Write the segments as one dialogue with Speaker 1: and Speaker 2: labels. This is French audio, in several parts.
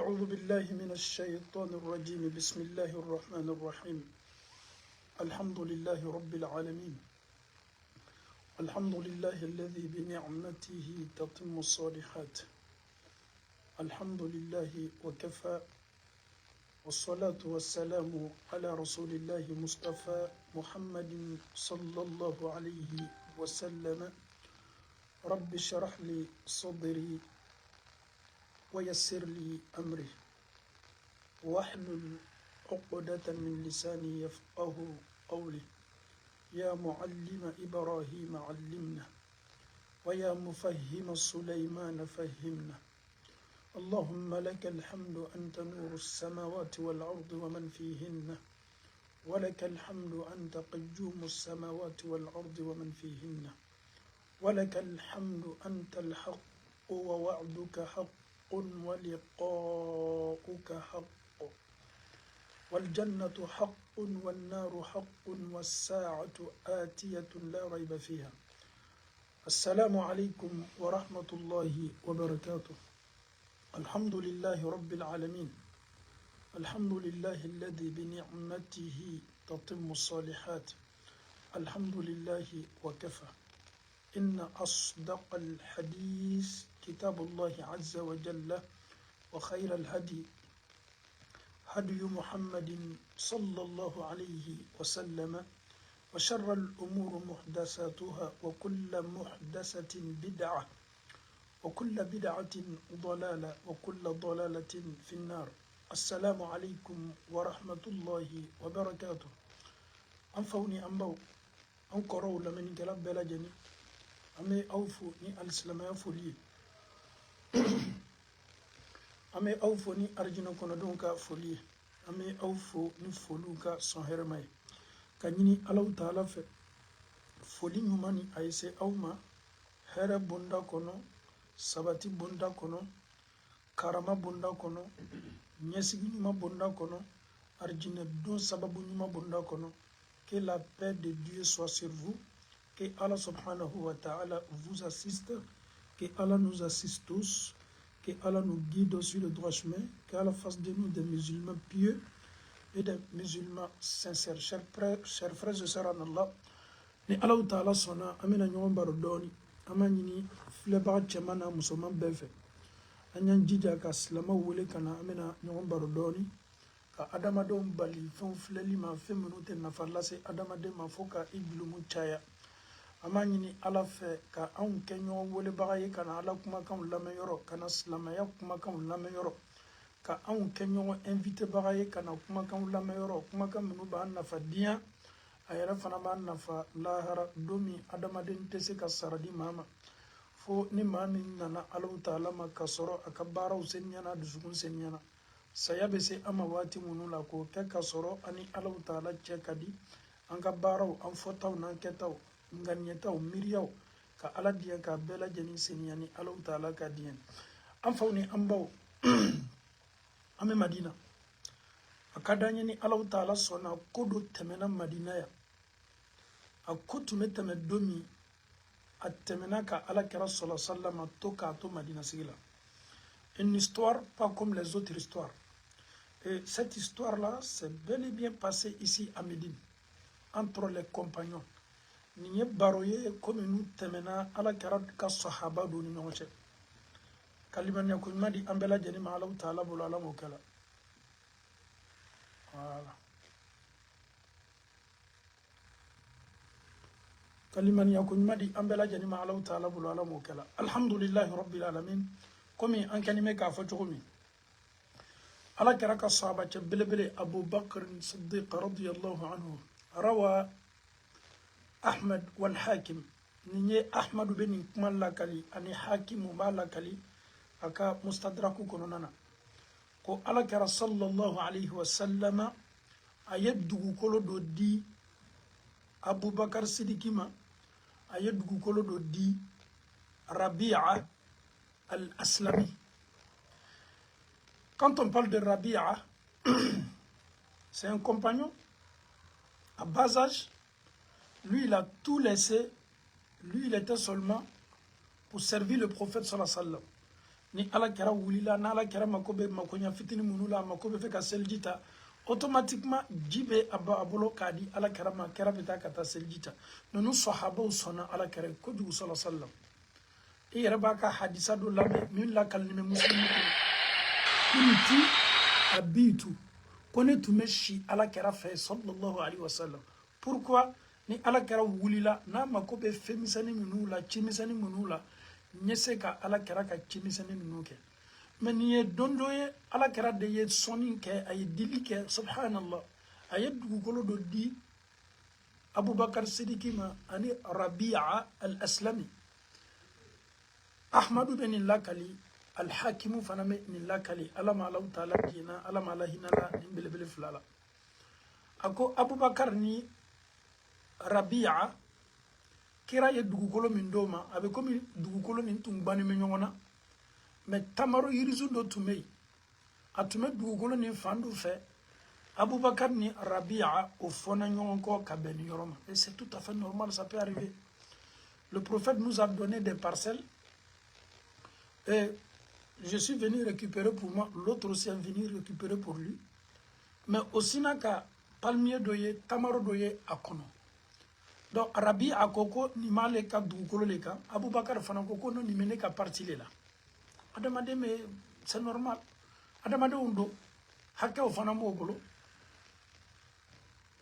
Speaker 1: أعوذ بالله من الشيطان الرجيم بسم الله الرحمن الرحيم الحمد لله رب العالمين الحمد لله الذي بنعمته تتم الصالحات الحمد لله وكفى والصلاة والسلام على رسول الله مصطفى محمد صلى الله عليه وسلم رب اشرح لي صدري ويسر لي أمري واحلل عقدة من لساني يفقه قولي يا معلم إبراهيم علمنا ويا مفهم سليمان فهمنا اللهم لك الحمد أنت نور السماوات والأرض ومن فيهن ولك الحمد أنت قيوم السماوات والأرض ومن فيهن ولك الحمد أنت الحق ووعدك حق ولقاؤك حق والجنة حق والنار حق والساعة آتية لا ريب فيها السلام عليكم ورحمة الله وبركاته الحمد لله رب العالمين الحمد لله الذي بنعمته تتم الصالحات الحمد لله وكفى إن أصدق الحديث كتاب الله عز وجل وخير الهدي هدي محمد صلى الله عليه وسلم وشر الأمور محدثاتها وكل محدثة بدعة وكل بدعة ضلالة وكل ضلالة في النار السلام عليكم ورحمة الله وبركاته أنفوني أنبو أنكروا لمن قلب بلجني أمي أوفو ني الإسلام يفولي أمي أوفو ني أرجنا كنا دونك فولي أمي أوفو ني فولوكا سنهرمي كنيني ألو تعالى فولي نماني أيسي أوما هرى بوندا كنو sabati bunda kono karama bunda kono nyesigi nyuma bunda kono arjina don sababu nyuma bunda kono que la paix de Dieu soit sur vous que Allah subhanahu wa ta'ala vous assiste que Allah nous assiste tous que Allah nous guide sur le droit chemin que Allah fasse de nous des musulmans pieux et des musulmans sincères chers frères et sœurs en Allah ni Allah ta'ala sona amina nyom barodoni amanyini fileba chemana musoman befe anyan jija ka slama wole kana amina nyom barodoni ka adamado bali fon fleli ma femunu te na falase adamade ma foka iblumu chaya amanyini ala fe ka an kenyo wole bagaye kana ala kuma kan lameyoro kana slama ya kuma kan lameyoro ka an kenyo invité bagaye kana kuma kan lameyoro kuma kan munu ba na fadiya ayara fana ba nafa lahara domi adamaden tese ka saradi mama fo ni mami nana alahu ta'ala ma kasoro akabara usenyana dusukun senyana sayabe se ama wati munula ko ke kasoro ani alahu ta'ala chekadi anga barau an fotaw nan ketaw nganyetaw miriyaw ka aladiya ka bela jeni senyani alahu ta'ala ka diyen an fawni an baw ame madina akadanye ni alahu ta'ala sona kodo temena madina ya akutume teme domi atemena ka ala kira sallallahu alaihi wasallam to madina sigila une histoire pas comme les autres histoires et cette histoire là c'est bel et bien passé ici à Médine entre les compagnons ni baroye comme nous temena ala kira ka sahaba do ni ñoche kaliman yakun madi ambela jeni ma Allah ta'ala bulala mokala voilà kaliman yakun madi ambela jani ma Allah ta'ala bulala mokala alhamdulillah rabbil alamin komi an kanime ka fa jogomi ala karaka sahaba ce belebele Abu Bakr Siddiq radiyallahu anhu rawa Ahmad wal Hakim niye Ahmad bin Kumalla kali ani Hakim mala kali aka mustadraku kononana ko ala kara sallallahu alayhi wa sallama ayeddugu kolo do di Abu Bakar Sidikima ayeddugu kolo do di Rabi'a al-Aslami. Quand on parle de Rabi'a, c'est un compagnon à bas âge. Lui, il a tout laissé. Lui, il était seulement pour servir le prophète sallallahu alayhi wa sallam. ni ala kɛra wulila n'ala kɛra mako bɛ makoɲa fitini minnu la mako bɛ fɛ ka seliji ta automatiquement ji bɛ a bolo k'a di ala kɛra ma kɛra bɛ taa ka taa seliji ta ninnu sahabaw sɔnna ala kɛra kojugu sallallahu alaihi wasallam i yɛrɛ b'a ka hadisa dɔ lamɛn min lakalinen bɛ muslimu kɔnɔ kunti abitu ko ne tun bɛ si ala kɛra fɛ sallallahu alaihi wasallam pourquoi ni ala kɛra wulila n'a mako bɛ fɛn misɛnnin minnu la ci misɛnnin minnu la n ye se ka ala kɛra ka ci misɛnnin ninnu kɛ mais nin ye don dɔ ye ala kɛra de ye sɔnni kɛ a ye dili kɛ subhanallah a ye dugukolo dɔ di abubakar sidiki ma ani rabi'a al-aslami ahmadu bɛ nin lakali alhakimu fana bɛ nin lakali ala ma alaw taala jina ala ma ala hinala nin belebele fila la a ko abubakar ni rabi'a kira ye dugukolo min d'o ma a bɛ komi dugukolo nin tun bannen bɛ ɲɔgɔn na mais tamaro yirisu dɔ tun bɛ yen a tun bɛ dugukolo nin fan dɔ fɛ abubakar ni rabi'a o fɔna ɲɔgɔn kɔ ka bɛn nin yɔrɔ ma et c'est tout à fait normal, ça peut arriver. Le prophète nous a donné des parcelles et je suis venu récupérer pour moi, l'autre aussi est venu récupérer pour lui, mais aussi n'a ka palmier dɔ ye tamaro dɔ ye a kɔnɔ. Donc rabi'a ko ko nin m'ale ka dugukolo le kan abubakar fana ko ko nin bɛ ne ka partie le la. Adamaden bɛ c'est normal, adamadenw don hakɛw fana b'o bolo.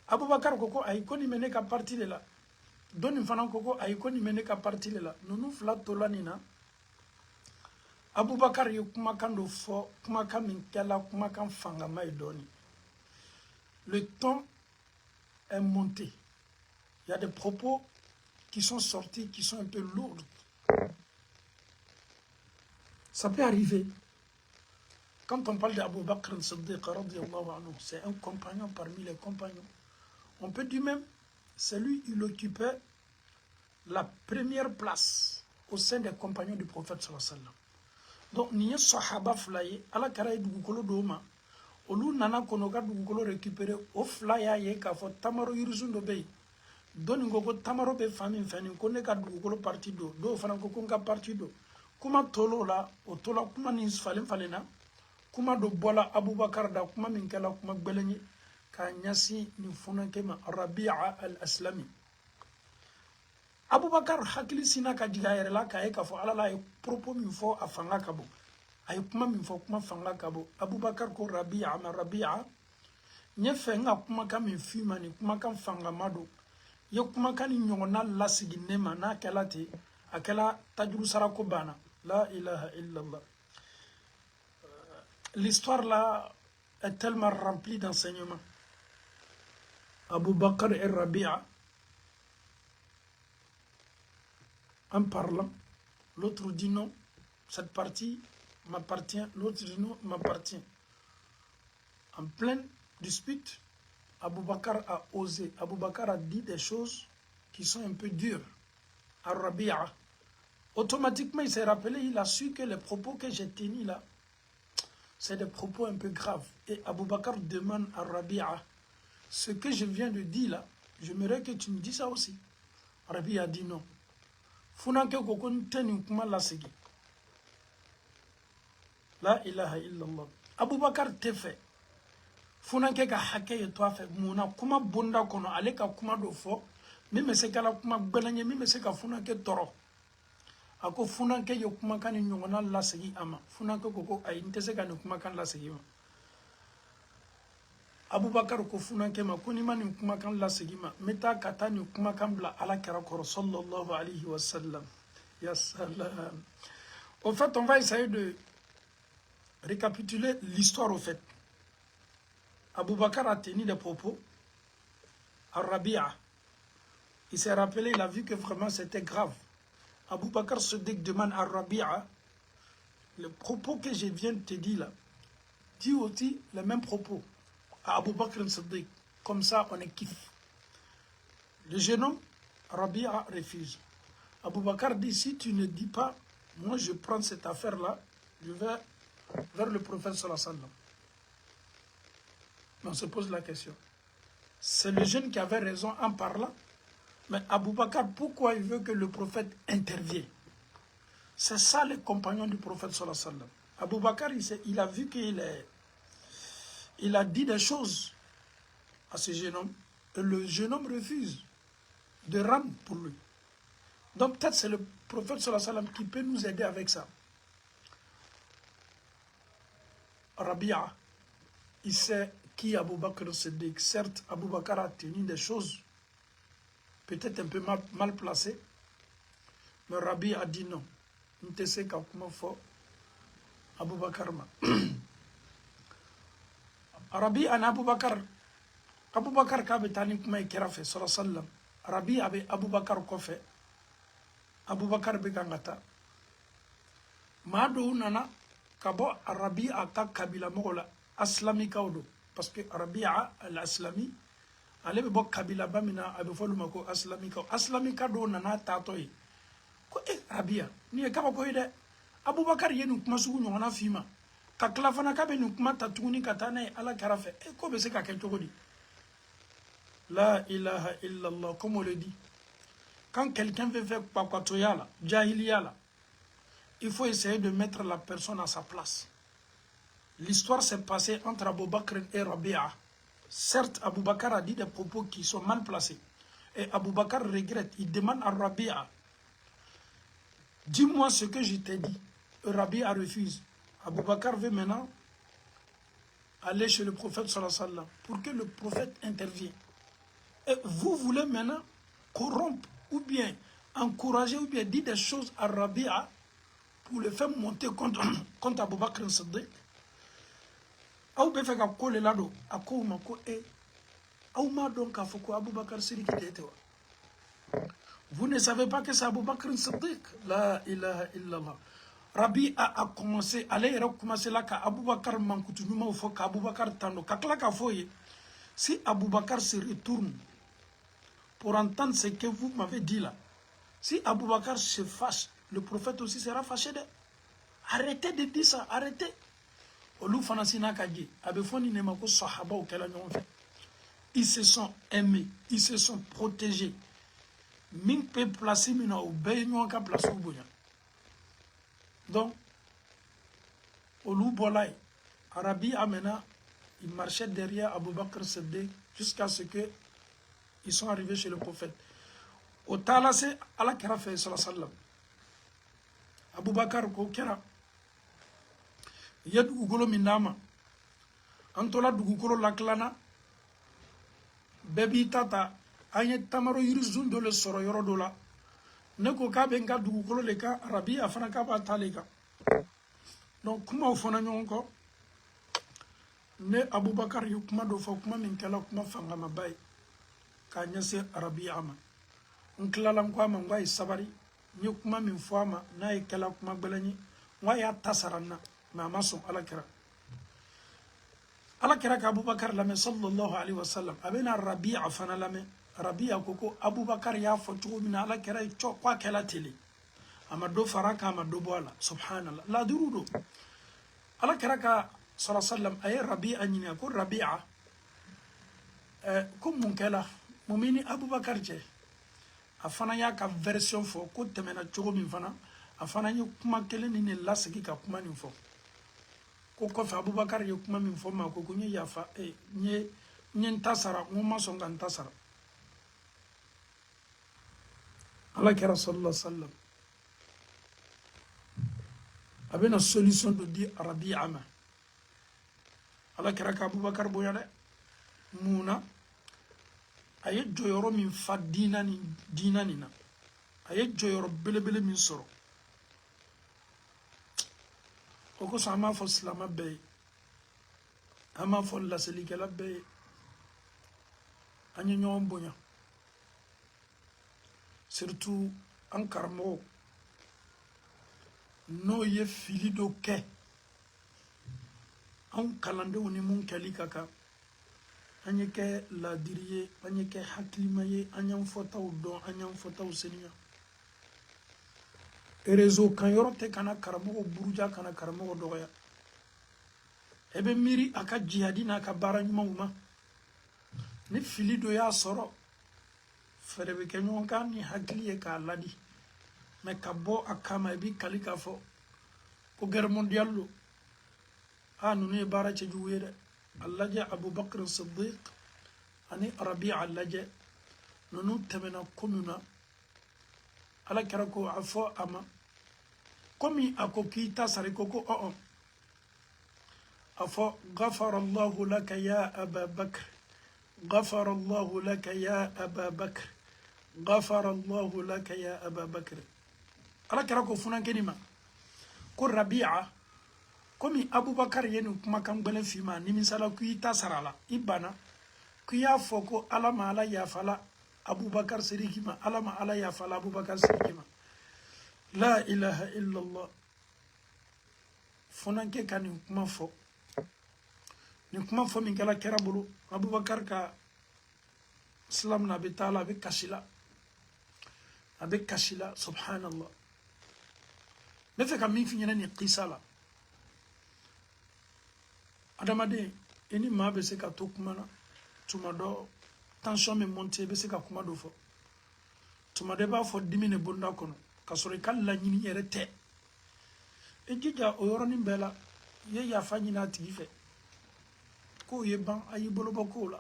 Speaker 1: abubakar ko ko ayi ko nin bɛ ne ka partie le la, dɔ nin fana ko ko ayi ko nin bɛ ne ka partie le la. Ninnu fila tola nin na abubakar ye kumakan dɔ fɔ kumakan min kɛla kumakan fangama ye dɔɔni. Le ton est monté. Il y a des propos qui sont sortis, qui sont un peu lourds. Ça peut arriver. Quand on parle d'Abu Bakr al-Siddiq, c'est un compagnon parmi les compagnons. On peut dire même, c'est lui, il occupait la première place au sein des compagnons du prophète sallallahu alayhi wa sallam. Donc, ni sahaba flaye, ala kara dugukolo doma, olu nana kono ka dugukolo récupérer, o flaya ye ka fo tamaro yirisun do be. Doni ngoko tamaro be fami fani ko ne ka dugukolo parti do fana ko ka parti do. Kuma tolo la, o tola kuma ni falena, kuma do bola abubakar da kuma min kala kuma gbelenye ka nyasi ni funanke ma rabi'a al-aslami. abubakar hakili sina ka jiga yɛrɛ la k'a ye k'a fɔ ala la a ye propos min fɔ a fanga ka bon a ye kuma min fɔ kuma fanga ka bon abubakar ko rabi'a ma rabi'a n ye fɛ n ka kumakan min f'i ma nin kumakan fangama don i ye kumakan ni ɲɔgɔnna lasigi ne ma n'a kɛla ten a kɛla tajuru sarako banna la ilaha illallah. L'histoire là est tellement remplie d'enseignements. Abubakar et Rabi'a, en parlant, l'autre dit non, cette partie m'appartient, l'autre dit non, m'appartient. En pleine dispute, Abubakar a osé, Abubakar a dit des choses qui sont un peu dures à Rabi'a. Automatiquement, il s'est rappelé, il a su que les propos que j'ai tenus là, c'est des propos un peu graves. Et Abubakar demande à Rabi'a, ce que je viens de dire là, j'aimerais que tu me dis ça aussi. Rabi'a a dit non. Funanke kokon teni kuma lasigi. La ilaha illallah. Abubakar te fait. Funanke ka hake ye to fait. Muna kuma bonda kono ale ka kuma do fo. Mime se kala kuma gbelenye mime se ka funanke toro. Ako funanke yo kuma kan nyongona lasigi ama. Funanke koko ay ntese ka ni kuma kan lasigi ma. Abubakar ko funanke ma ko ni ma ni kuma kan lasigi ma. Meta kata ni kuma kan bla ala kara koro sallallahu alayhi wa sallam. Ya salam. Au fait, on va essayer de récapituler l'histoire au fait. Abubakar a tenu des propos à Rabi'a. Il s'est rappelé, il a vu que vraiment c'était grave. Abubakar se demande à Rabi'a, le propos que je viens de te dire là, dis aussi les mêmes propos à Abubakar Siddiq. Comme ça, on est kiff. Le jeune homme, Rabi'a refuse. Abubakar dit, si tu ne dis pas, moi je prends cette affaire-là, je vais vers le prophète sallallahu alayhi wa sallam. On se pose la question. C'est le jeune qui avait raison en parlant. Mais Abubakar, pourquoi il veut que le prophète intervienne? C'est ça les compagnons du prophète sallallahu alayhi wa sallam. Abou Bakr, il a vu il a dit des choses à ce jeune homme, et le jeune homme refuse de rendre pour lui. Donc peut-être c'est le prophète sallallahu alayhi wa sallam qui peut nous aider avec ça. Rabia, il sait qui Abou Bakr Siddiq. Certes, Abou Bakr a tenu des choses peut-être un peu mal placées, mais Rabia a dit non. Il ne sait pas comment faire Abou Bakr. Rabi an Abou Bakr. Abou Bakr ka betani kuma ikira fe sallallahu alaihi wasallam. Rabi abe Abou Bakr ko fe. Abou Bakr be gangata. Ma do nana kabo Rabi aka kabila mogola aslami kawdo parce que Rabi'a al-Aslami ale be bok kabila bamina abe foluma ko aslami ka do nana tatoy ko Rabi'a ni e kaba ko ide Abou Bakr yenu kuma sugu nyona fima ka klafana ka be nu kuma tatuguni katane ala karafe ko be se ka ke togodi. La ilaha illallah, comme on le dit. Quand quelqu'un veut faire Pakwatoyala, Jahiliyala, il faut essayer de mettre la personne à sa place. L'histoire s'est passée entre Abou Bakr et Rabia. Certes, Abou Bakr a dit des propos qui sont mal placés. Et Abou Bakr regrette. Il demande à Rabia, dis-moi ce que je t'ai dit. Rabia refuse. Abou Bakr veut maintenant aller chez le prophète sallallahu alayhi wa sallam pour que le prophète intervienne. Et vous voulez maintenant corrompre ou bien encourager ou bien dire des choses à Rabia pour le faire monter contre Abou Bakr Siddiq. Ou bien faire coller là-dedans, à quoi ko e ou ma donc à foko Abou Bakr Siddiq était. Vous ne savez pas que c'est Abou Bakr Siddiq. La ilaha illallah. Rabia a commencé, allez recommencer là qu'Abou Bakr mankutu numa ou faut qu'Abou Bakr tando kakla ka foye. Si Abou Bakr se retourne pour entendre ce que vous m'avez dit là, si Abou Bakr se fâche, le prophète aussi sera fâché de. Arrêtez de dire ça, arrêtez. Ils se sont aimés, ils se sont protégés. Ming peut placer mina ou beignon ka place ou bonya. Donc, Olou Bolay, Arabi Amena, il marchait derrière Abou Bakr Siddiq jusqu'à ce que ils sont arrivés chez le prophète. Au Talase, Allah Kira fait sallallahu alayhi wa sallam. Abou Bakr ko kera. Yad ugolo minama. Antola dugukolo laklana. Bebi tata. Anye tamaro yurizun do le soro yoro do la. Neko ka benga dugukolo leka Arabi afana ka ba taleka. Donc kuma ufona nyonko. Ne Abou Bakr yukuma do fa kuma minkala kuma fanga mabai. Kanyase Arabi ama. Nkilala nkwa mangwa isabari. Nyukuma minfuama na ikela kuma gbelani. Ngwa ya tasarana. Ma mason alakira. Alakira ka Abou Bakr lame sallallahu alayhi wa sallam. Abena Rabia fana lame. Rabia koko Abou Bakr ya fotugo mina alakira icho kwa kela tele. Amado faraka amado boala. Subhanallah. La durudo. Alakira ka sallallahu alayhi wa sallam. Aye Rabia nyini ko Rabia. Kum munkela. Mumini Abou Bakr je. Afana ya ka version fo ko temena chogo min fana. Afana yi kuma kele ni ne lasigi ka kuma ni fo. Ko fa Abou Bakr yi kuma min fo ma ko kunye ya fa nye ntasara ngoma songa ntasara. Allah kira sallallahu alaihi wasallam. Abena solution de dire Arabi ama. Allah kira ka Abou Bakr boyale muna aye joyoro min fa dinani na. Aye joyoro belebele min soro. Oko sama fo slama be ama fo la selikela be anyi ñoom boña surtout en karmo no ye fili do ke an kalande woni mun kali kaka anyi ke la diriye anyi ke haklima ye anyam fotaw don anyam fotaw seniya réseau kan yorote kana karamo buruja kana karamo doya ebe miri aka jihadi na ka bara nyuma ni fili do ya soro fere be kenyon kan ni hakliye ka ladi mais ka bɔ a kama i b'i kali k'a fɔ ko guerre mondiale lo ninnu ye baara cɛjugu ye dɛ a lajɛ Abubakar Siddiq ani Rabi'a lajɛ ninnu tɛmɛna ko min na Ala kɛra ko a fɔ a ma komi a ko k'i ta sara i ko ko a fɔ غفر الله لك يا أبا بكر غفر الله لك يا أبا بكر غفر الله لك يا أبا بكر Ala kɛra ko funankɛni ma ko Rabi'a komi Abubakar ye nin kumakan gbɛlɛn f'i ma nimisala k'i ta sara la i banna k'i y'a fɔ ko Ala ma Ala yafala Abubakar Sidiki ma Ala ma Ala yafala Abubakar Sidiki ma la ilaha illallah funankɛ ka nin kuma fɔ nin kuma fɔ min kɛra bolo Abubakar ka Islam na a bɛ taa la a bɛ kasi la subhanallah ne fɛ ka min f'i ɲɛna nin kisa la adamaden i ni maa bɛ se ka to kuma na tuma dɔ tension bɛ monter i bɛ se ka kuma dɔ fɔ tuma dɔ i b'a fɔ dimi de bonda kɔnɔ ka sɔrɔ i ka laɲini yɛrɛ tɛ i jija o yɔrɔnin bɛɛ la i ye yafa ɲini a tigi fɛ k'o ye ban a y'i bolo bɔ kow la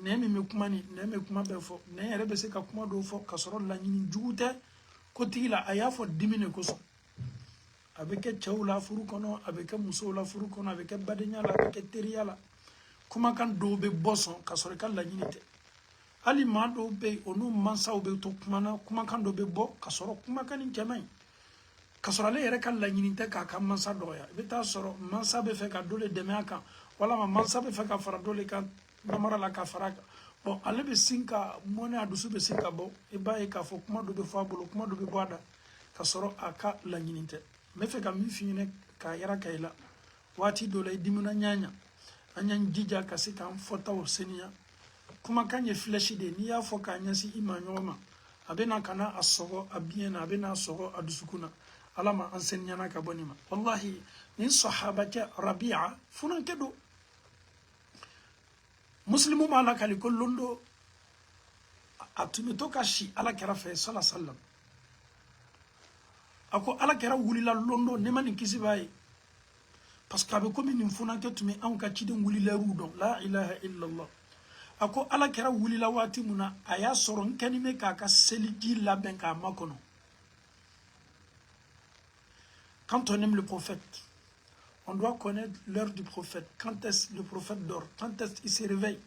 Speaker 1: nɛn min bɛ kuma nin nɛn bɛ kuma bɛɛ fɔ nɛn yɛrɛ bɛ se ka kuma dɔw fɔ ka sɔrɔ laɲini jugu tɛ ko tigi la a y'a fɔ dimi de kosɔn a bɛ kɛ cɛw la furu kɔnɔ a bɛ kɛ musow la furu kɔnɔ a bɛ kɛ badenya la a bɛ kɛ teriya la kumakan dɔw bɛ bɔ sɔn ka sɔrɔ i ka laɲini tɛ hali maa dɔw bɛ yen o n'u mansaw bɛ to kuma na kumakan dɔ bɛ bɔ ka sɔrɔ kumakan nin cɛ man ɲi ka sɔrɔ ale yɛrɛ ka laɲini tɛ k'a ka mansa dɔgɔya i bɛ taa sɔrɔ mansa bɛ fɛ ka dɔ le dɛmɛ a kan walama mansa bɛ fɛ ka fara dɔ le kan namara la ka fara a kan bon ale bɛ sin ka mɔnɛ a dusu bɛ sin ka bɔ i b'a ye k'a fɔ kuma dɔ bɛ fɔ a bolo kuma dɔ bɛ bɔ a da ka sɔrɔ a ka laɲini tɛ n bɛ fɛ ka min f'i ɲɛna k'a yɛrɛ ka i la waati dɔ la i dimina ɲaɲa an y'an jija ka se k'an fɔtaw seniya kumakan ye flèche de ye n'i y'a fɔ k'a ɲɛsin i ma ɲɔgɔn ma a bɛ na ka na a sɔgɔ a biyɛn na a bɛ na a sɔgɔ a dusukun na ala ma an seniyana ka bɔ nin ma wallahi nin sahabakɛ Rabi'a funankɛ don muslimu ma lakali ko londo a tun bɛ to ka si ala kɛra fɛ sallallahu alaihi wasallam a ko ala kɛra wulila londo ne ma nin kisi b'a ye parce que a bɛ komi nin funankɛ tun bɛ anw ka ciden wulilɛriw dɔn la ilaha illallah a ko ala kɛra wulila waati mun na a y'a sɔrɔ n kɛni bɛ k'a ka seliji labɛn k'a makɔnɔ quand on aime le prophète on doit connaître l'heure du prophète quand est-ce le prophète dort quand est-ce qu'il se réveille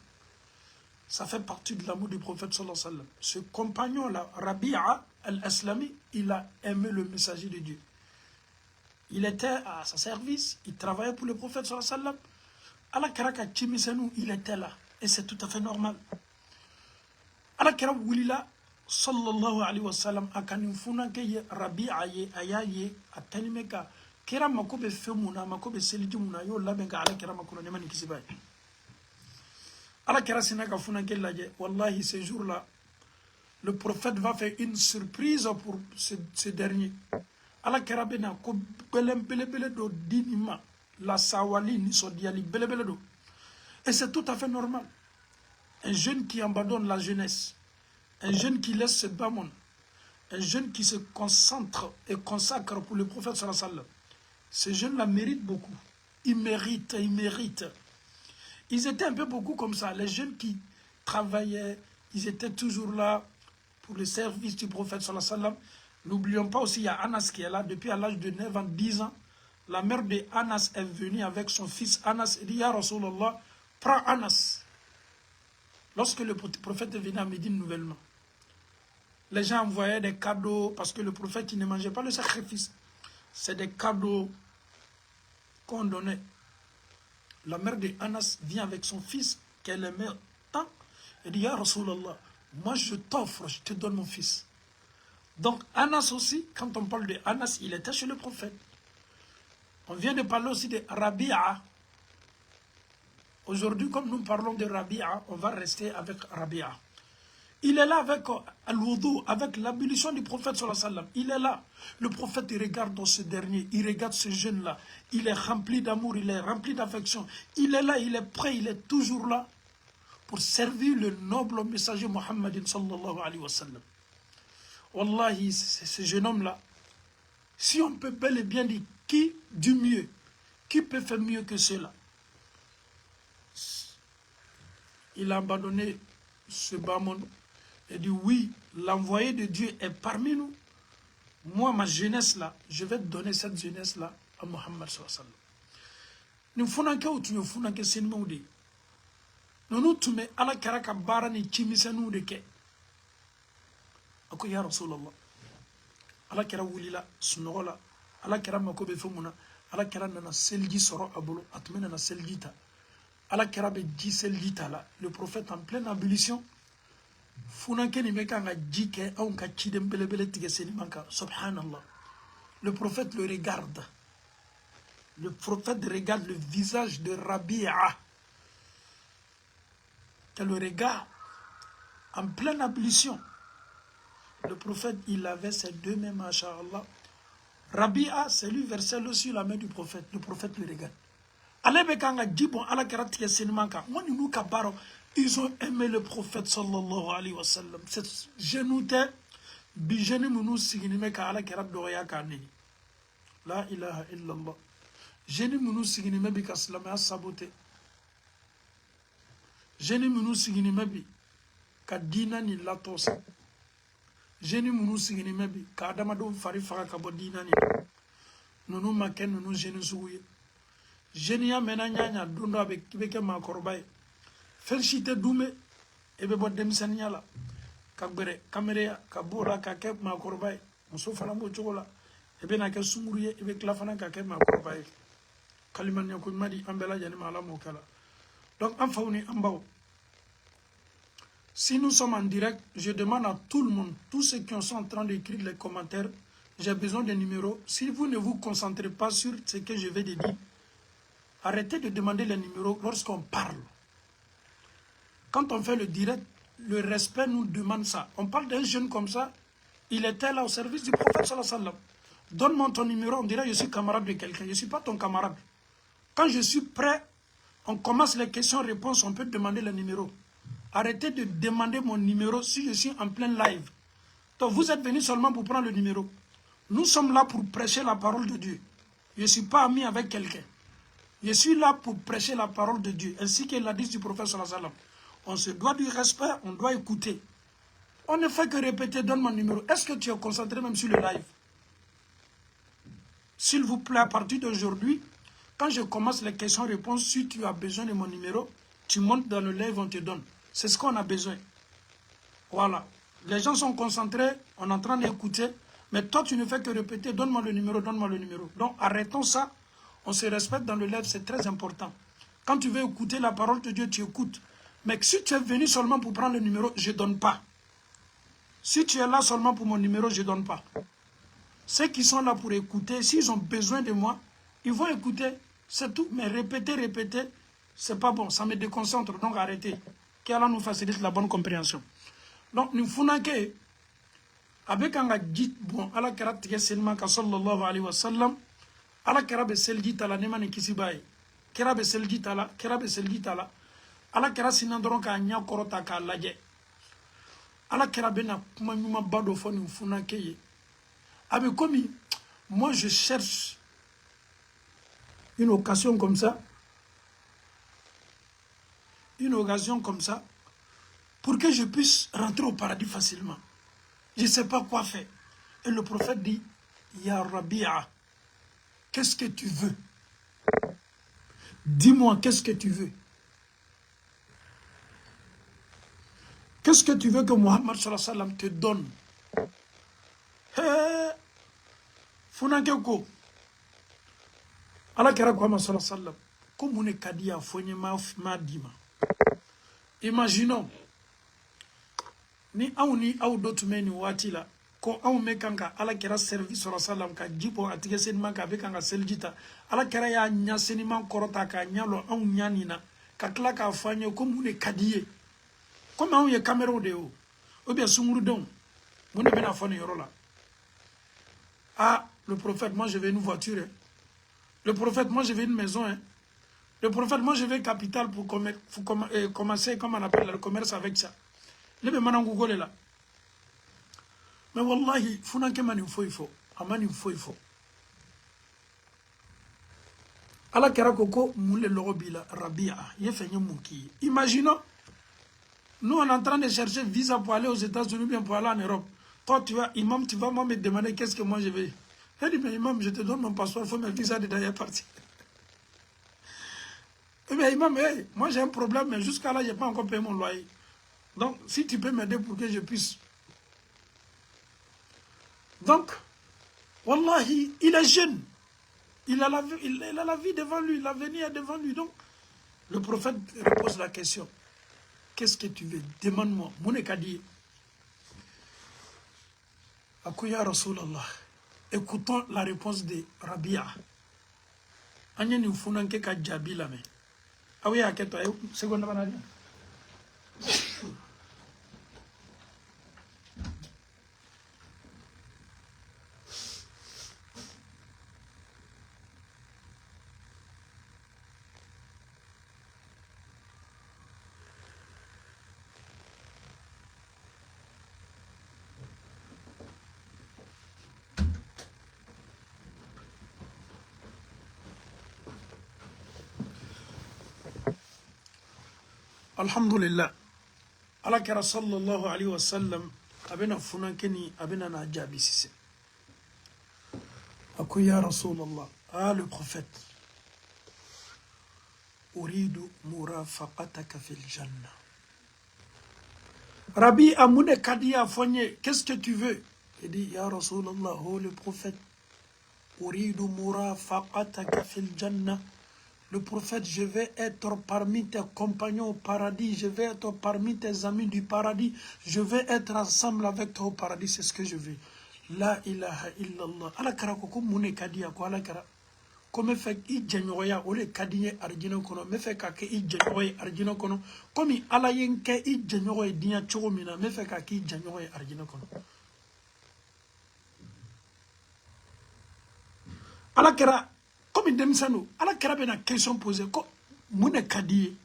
Speaker 1: ça fait partie de l'amour du prophète sallallahu alayhi wa sallam ce compagnon là Rabi'a al-Aslami il a aimé le messager de Dieu il était à sa service il travaillait pour le prophète sallallahu alayhi wa sallam ala kɛra ka cimisɛnninw il était là et c'est tout à fait normal ala kɛra wulila sallallahu alayhi wa sallam a ka nin funankɛ ye Rabi'a ye a y'a ye a tɛnimɛ ka kira mako bɛ fɛn mun na a mako bɛ seliji mun na a y'o labɛn ka ala kɛra makɔnɔ ne ma nin kisi b'a ye ala kɛra sina ka funankɛ lajɛ wallahi ce jour là le prophète va faire une surprise pour ce dernier ala kɛra bɛ na ko gbɛlɛn belebele dɔ di nin ma la sawali nisɔndiyali belebele dɔ et c'est tout à fait normal un jeune qui abandonne la jeunesse un jeune qui laisse ce bas monde un jeune qui se concentre et consacre pour le prophète sallallahu alayhi wa sallam ces jeunes-là méritent beaucoup ils méritent ils étaient un peu beaucoup comme ça les jeunes qui travaillaient ils étaient toujours là pour le service du prophète sallallahu alayhi wa sallam n'oublions pas aussi il y a Anas qui est là depuis à l'âge de 9 ans 10 ans la mère de Anas est venue avec son fils Anas et dit Ya Rasulallah prends Anas lorsque le prophète est venu à Médine nouvellement les gens envoyaient des cadeaux parce que le prophète il ne mangeait pas le sacrifice c'est des cadeaux qu'on donnait la mère de Anas vient avec son fils qu'elle aimait tant et dit Ya Rasulallah moi je t'offre je te donne mon fils donc Anas aussi quand on parle de Anas il était chez le prophète on vient de parler aussi de Rabi'a aujourd'hui comme nous parlons de Rabi'a on va rester avec Rabi'a il est là avec al-wudu, avec l'abolition du prophète sallallahu alayhi wa sallam. Il est là. Le prophète, il regarde dans ce dernier, il regarde ce jeune-là. Il est rempli d'amour, il est rempli d'affection. Il est là, il est prêt, il est toujours là pour servir le noble messager Muhammadin sallallahu alayhi wa sallam. Wallahi, ce jeune homme-là, si on peut bel et bien dire qui du mieux, qui peut faire mieux que cela? Il a abandonné ce bas monde et dit oui, l'envoyé de Dieu est parmi nous. Moi, ma jeunesse là, je vais donner cette jeunesse là à Muhammad sallallahu alayhi wa sallam. Nous faisons que nous faisons que c'est nous. Nous tous mes ala karaka bara ni chimisa nous de ke. Ako ya Rasulallah. Ala kara wulila sunola. Ala kara makobe fumuna. Ala kara nana selji soro abolo. Atmena na seljita. Ala kara be ji seljita là. Le prophète en pleine ablution. Funanke ni meka nga jike au nka chidem bele bele tige seni manka. Subhanallah. Le prophète le regarde. Le prophète regarde le visage de Rabi'a. Que le regard en pleine ablution. Le prophète, il avait ses deux mains, masha'Allah. Rabi'a, c'est lui versé l'eau sur la main du prophète. Le prophète le regarde. Ils ont aimé le prophète sallallahu alayhi wa sallam. C'est genouté, bijeni munu siginime ka ala kerab doya ka nini. La ilaha illallah. Jeni munu siginime bi ka silamaya sabote. Jeni munu siginime bi ka dina ni latosa. Jeni munu siginime bi ka adamado fari faga ka bo dina ni. Nunu maken nunu jeni suguye. Jeni ya mena nyanya dondo abe kibeke makorobaye. Felchite doume ebe bo demisania la kagbere kamere ka bora ka ke makorobaye. Muso fana mo chogola ebe na ke sumuruye ebe klafana ka ke makorobaye. Kaliman yakun madi ambela jani mala mokala. Donc en fauni ambao. Si nous sommes en direct, je demande à tout le monde, tous ceux qui sont en train d'écrire les commentaires, j'ai besoin des numéros. Si vous ne vous concentrez pas sur ce que je vais dire, arrêtez de demander les numéros lorsqu'on parle. Quand on fait le direct, le respect nous demande ça. On parle d'un jeune comme ça, il était là au service du prophète sallallahu alayhi wa sallam. Donne-moi ton numéro, on dirait je suis camarade de quelqu'un. Je ne suis pas ton camarade. Quand je suis prêt, on commence les questions-réponses, on peut demander le numéro. Arrêtez de demander mon numéro si je suis en plein live. Donc vous êtes venus seulement pour prendre le numéro. Nous sommes là pour prêcher la parole de Dieu. Je ne suis pas ami avec quelqu'un. Je suis là pour prêcher la parole de Dieu, ainsi que l'a dit du prophète sallallahu alayhi wa sallam. On se doit du respect, on doit écouter. On ne fait que répéter, donne mon numéro. Est-ce que tu es concentré même sur le live? S'il vous plaît, à partir d'aujourd'hui, quand je commence les questions-réponses, si tu as besoin de mon numéro, tu montes dans le live, on te donne. C'est ce qu'on a besoin. Voilà. Les gens sont concentrés, on est en train d'écouter, mais toi, tu ne fais que répéter, donne-moi le numéro, donne-moi le numéro. Donc, arrêtons ça. On se respecte dans le live, c'est très important. Quand tu veux écouter la parole de Dieu, tu écoutes. Mais si tu es venu seulement pour prendre le numéro, je ne donne pas. Si tu es là seulement pour mon numéro, je ne donne pas. Ceux qui sont là pour écouter, s'ils ont besoin de moi, ils vont écouter. C'est tout. Mais répéter, c'est pas bon. Ça me déconcentre. Donc arrêtez. Qu'Allah nous facilite la bonne compréhension. Donc nous faisons que, avec un dit, bon, Allah kara tige selma ka sallallahu alayhi wa sallam, Allah kara be selji tala nemani kisibaye. Kera be selji tala, Allah kara sinandron ka nya korota ka laje. Allah kara bena kuma nyuma bado fo nous faisons que. Avec comme moi je cherche une occasion comme ça, pour que je puisse rentrer au paradis facilement. Je ne sais pas quoi faire. Et le prophète dit, Ya Rabi'a, qu'est-ce que tu veux? Dis-moi, qu'est-ce que tu veux? Qu'est-ce que tu veux que Muhammad sallallahu alayhi wa sallam te donne? Funakeko. Allah kera kwa sallallahu alayhi wa sallam. Comme on est kadia, fonye ma dima. Imaginons, ni au d'autres meni watila, ko au mekanga, ala kera service sur la salam ka jipo atige senima ka bekanga seljita, ala kera ya nya senima korota ka nyalo au nyanina, ka klaka afanye comme on est kadie. Comme on est caméra de haut, ou bien sumuru don, on est bien à fond yorola. Ah, le prophète, moi je vais une voiture. Hein. Le prophète, moi je vais une maison. Hein. Le prophète, moi je vais capital pour commencer, comme on appelle le commerce avec ça. Le là. mais wallahi funanke mani foifo amani foifo ala kera koko moule logobila Rabia yefenye muki. Imaginons nous on est en train de chercher visa pour aller aux États-Unis bien pour aller en Europe. Toi tu vas imam, tu vas moi me demander qu'est-ce que moi je vais. Elle dit mais imam, je te donne mon passeport, il faut mes visas de d'ailleurs partir. Mais imam, hey, moi j'ai un problème mais jusqu'à là je n'ai pas encore payé mon loyer. Donc si tu peux m'aider pour que je puisse. Donc wallahi, il est jeune. Il a la vie devant lui, l'avenir est devant lui. Donc, le prophète repose la question. Qu'est-ce que tu veux? Demande-moi. Mounekadi. Akouya Rasulallah. Écoutons la réponse de Rabia. Anya ni ufunanke ka jabi lame. Awi aketo ayo seconde banali. Alhamdulillah. Ala kera sallallahu alayhi wa sallam abena funankeni abena na jabi sise. Akouya Rasulallah. Ah le prophète. Uridu murafaqataka fil jannah. Rabbi Amoune Kadia Fogne, qu'est-ce que tu veux? Il dit, Ya Rasulallah, oh le prophète, Uridu murafaqataka fil jannah. Le prophète, je vais être parmi tes compagnons au paradis, je vais être parmi tes amis du paradis, je vais être ensemble avec toi au paradis, c'est ce que je veux. La ilaha illallah. Ala kara ko Moune Kadia ko ala kara. Comme fait i djenyoya ole kadinye arjino kono me fait ka ke i djenyoye arjino kono comme ala yenke i djenyoye dinya chogo mina me fait ka ki djenyoye arjino kono ala kera comme demsano ala kera bena question posée ko mune kadiye.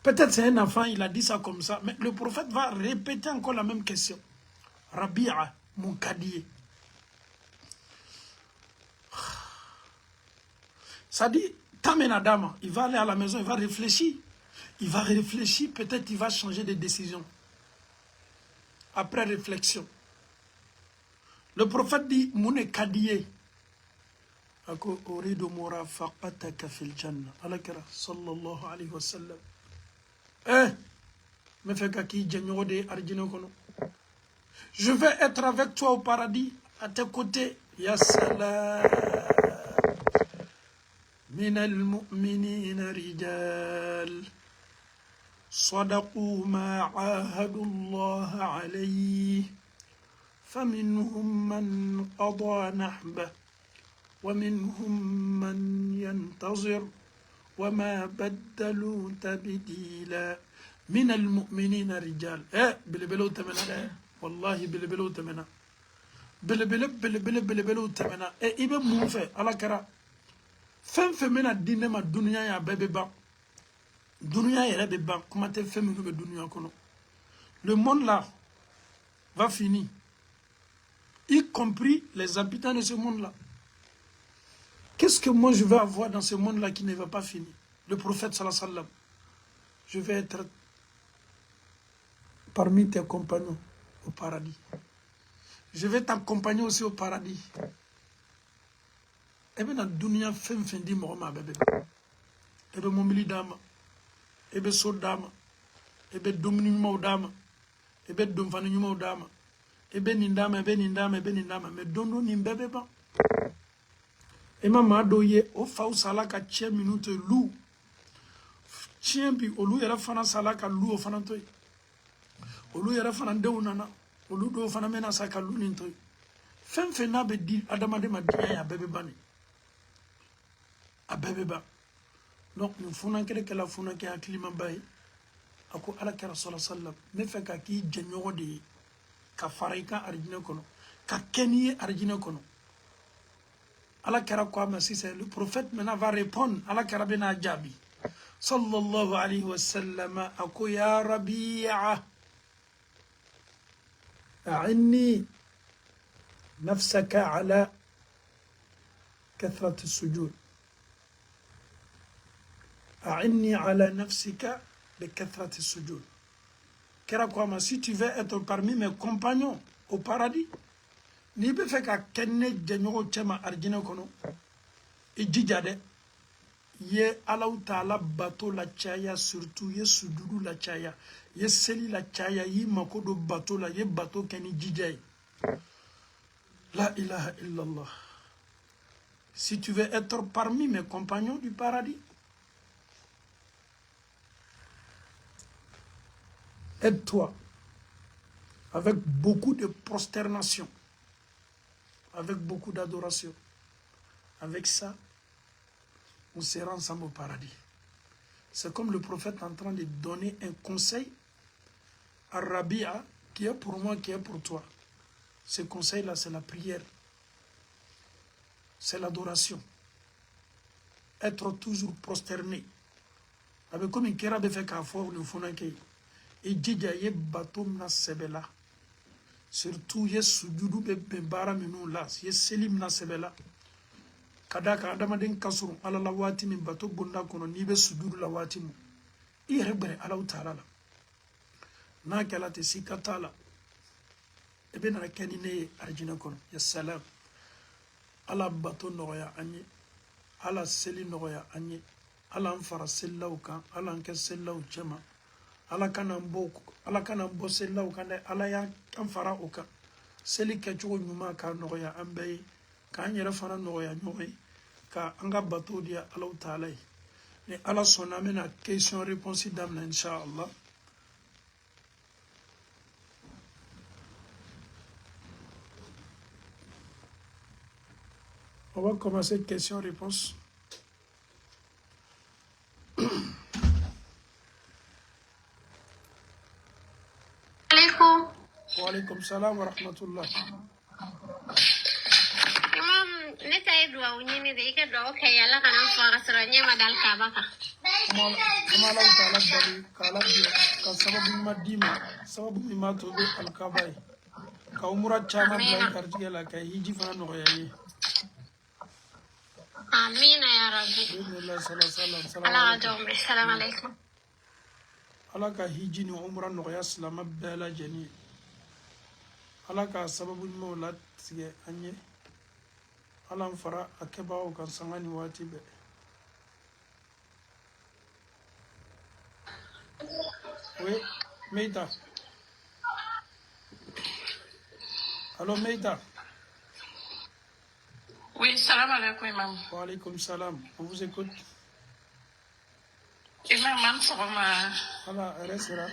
Speaker 1: Peut-être c'est un enfant, il a dit ça comme ça, mais le prophète va répéter encore la même question. Rabia mon kadiye. Ça dit, Tamena Dama, il va aller à la maison, il va réfléchir. Il va réfléchir, peut-être il va changer de décision. Après réflexion. Le prophète dit, Moune Kadiye. Ako uridu murafaqataka fil jannah. Alakara, sallallahu alayhi wa sallam. Me fait kaki djenyo de arjino kono. Je vais être avec toi au paradis, à tes côtés. Ya salam. من المؤمنين رجال صدقوا ما عاهدوا الله عليه فمنهم من قضى نحبه ومنهم من ينتظر وما بدلوا تبديلا من المؤمنين رجال بلبلو تمنا والله بلبلو تمنا بلبلو تمنا إبن موفى على كرا Femme femina dine ma dunia ya bébé ba. Dunia ya bébé ba. Comment te femme be dunia kono. Le monde là va finir. Y compris les habitants de ce monde-là. Qu'est-ce que moi je vais avoir dans ce monde-là qui ne va pas finir? Le prophète sallallahu alayhi wa sallam. Je vais être parmi tes compagnons au paradis. Je vais t'accompagner aussi au paradis. Ebe na dunia fem di mo bebe. Ebe mobili dama. Ebe so dama. Ebe domini mo dama. Ebe domfani mo dama. Ebe nindama, ebe nindama, ebe nindama. Me dondo ni bebe ba. Ema madoye o fa usala ka 10 minutes lou. Chien bi olu yara fana sala ka lou o fana toy. Olu yara fana de unana. Olu do fana mena sa ka lou ni toy. Fem na be di adama de ma dia ya bebe bani. Abeba. Donc nous faisons que la funa qui a climat bay. Ako ala kera sallallahu alayhi wa sallam. Me fait ka ki djenyo de ka farika arjina kono. Ka keniye arjina kono. Ala kera quoi mais si c'est le prophète maintenant va répondre ala kera bena jabi. Sallallahu alayhi wa sallam. Ako ya Rabi'a. أعني نفسك على كثرة السجود أعني على نفسك بكثرة السجود. Kera si tu veux être parmi mes compagnons au paradis, ni be fe ka kenne janyogo chema arjina kono e jijade ye Allahu Ta'ala bato la chaya, surtout ye sujudu la chaya, ye seli la chaya, ye makodo bato la ye bato keni jijay. La ilaha illallah. Si tu veux être parmi mes compagnons du paradis, aide-toi avec beaucoup de prosternation, avec beaucoup d'adoration. Avec ça, on sera ensemble au paradis. C'est comme le prophète en train de donner un conseil à Rabia, qui est pour moi, qui est pour toi. Ce conseil-là, c'est la prière. C'est l'adoration. Être toujours prosterné. Avec comme une kera de fait qu'à fort le fonake. Et djidja ye bateau na sebela. Surtout ye sujudu be bara minu las. Ye selim na sebela. Kadaka adamaden kasuru ala la wati min bateau bunda kono ni be sujudu la wati mu. I rebre ala utala la. Na kala te sikatala. Ebe na kenine arjina kono. Ya salam. Ala bateau noya anye. Ala seli noya anye. Ala anfara sellaw kan. Ala anke sellaw chema. Ala kana mbo sellaw kan. Ala ya anfara oka. Seli kechugo nyuma ka noya ambe. Ka anyere fana noya nyoye. Ka anga bateau dia ala utala. Et Allah son amène à question-réponse d'Amna, Inch'Allah. On va commencer question-réponse.
Speaker 2: Alaikum.
Speaker 1: Wa alaykum salam wa rahmatullah.
Speaker 2: Imam, neta idwa unyini de ike dwa okay yala kana fara sura nyema dal kabaka.
Speaker 1: Kama Allah Ta'ala dali kala dia ka sababu madima sababu mimato be al-kabai ka umra chama blay karjela ka hiji fana no yayi.
Speaker 2: Amina ya Rabbi.
Speaker 1: Bismillah sallallahu
Speaker 2: alaihi salam alaikum.
Speaker 1: Allah ka hiji ni umra no ya salama bela jani. Allah ka sababu mawlat sige anye. Allah fara akeba o kan sangani wati be. Oui, Meita. Allô, Meita.
Speaker 3: Oui, salam alaikum, imam.
Speaker 1: Wa alaykum salam. On vous écoute.
Speaker 3: Imam, man sogoma.
Speaker 1: Allah, resera.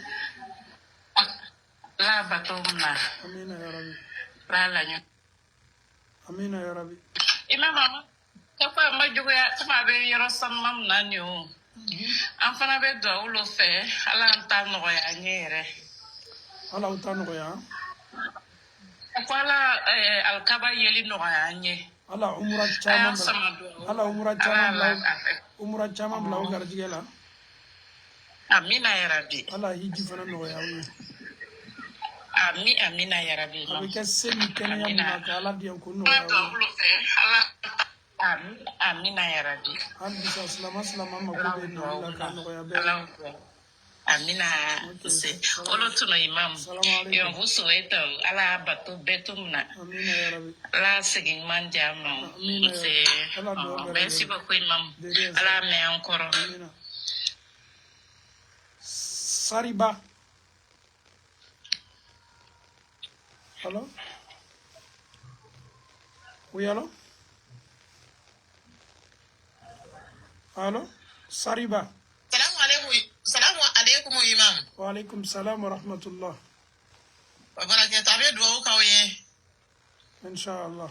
Speaker 3: La batomna.
Speaker 1: Amina ya Rabbi.
Speaker 3: La lanyo.
Speaker 1: Amina ya Rabbi.
Speaker 3: Imam, mama. Kapa majugo ya sama be yoro samam nanyo. Anfana be do ulo fe ala anta no ya nyere.
Speaker 1: Allah utano ya.
Speaker 3: Akwala alkaba yeli no ya nye.
Speaker 1: Allah umra chama. Allah umra chama bla. Umra chama bla o garjigela.
Speaker 3: Amina ya Rabbi.
Speaker 1: Allah hiji fana no ya wi.
Speaker 3: Amina ya Rabbi.
Speaker 1: Avec semi kenya maka Allah dia ko no
Speaker 3: Ya
Speaker 1: ya.
Speaker 3: ulo fe ala Amina ya Rabbi.
Speaker 1: Bisa selama ma ko be no Allah ka no ya be.
Speaker 3: Amina se olo tuno imam yo buso eto ala batu betumna
Speaker 1: Amina ya Rabbi.
Speaker 3: la segin manja no se merci beaucoup imam ala me encore
Speaker 1: Amina. Sariba. Allô? Oui, allô? Allô? Sariba.
Speaker 4: Salamu alaikum imam.
Speaker 1: Wa alaykum salam wa rahmatullah.
Speaker 4: Wa barakatuh. Abe duwa kawye.
Speaker 1: Inch'Allah.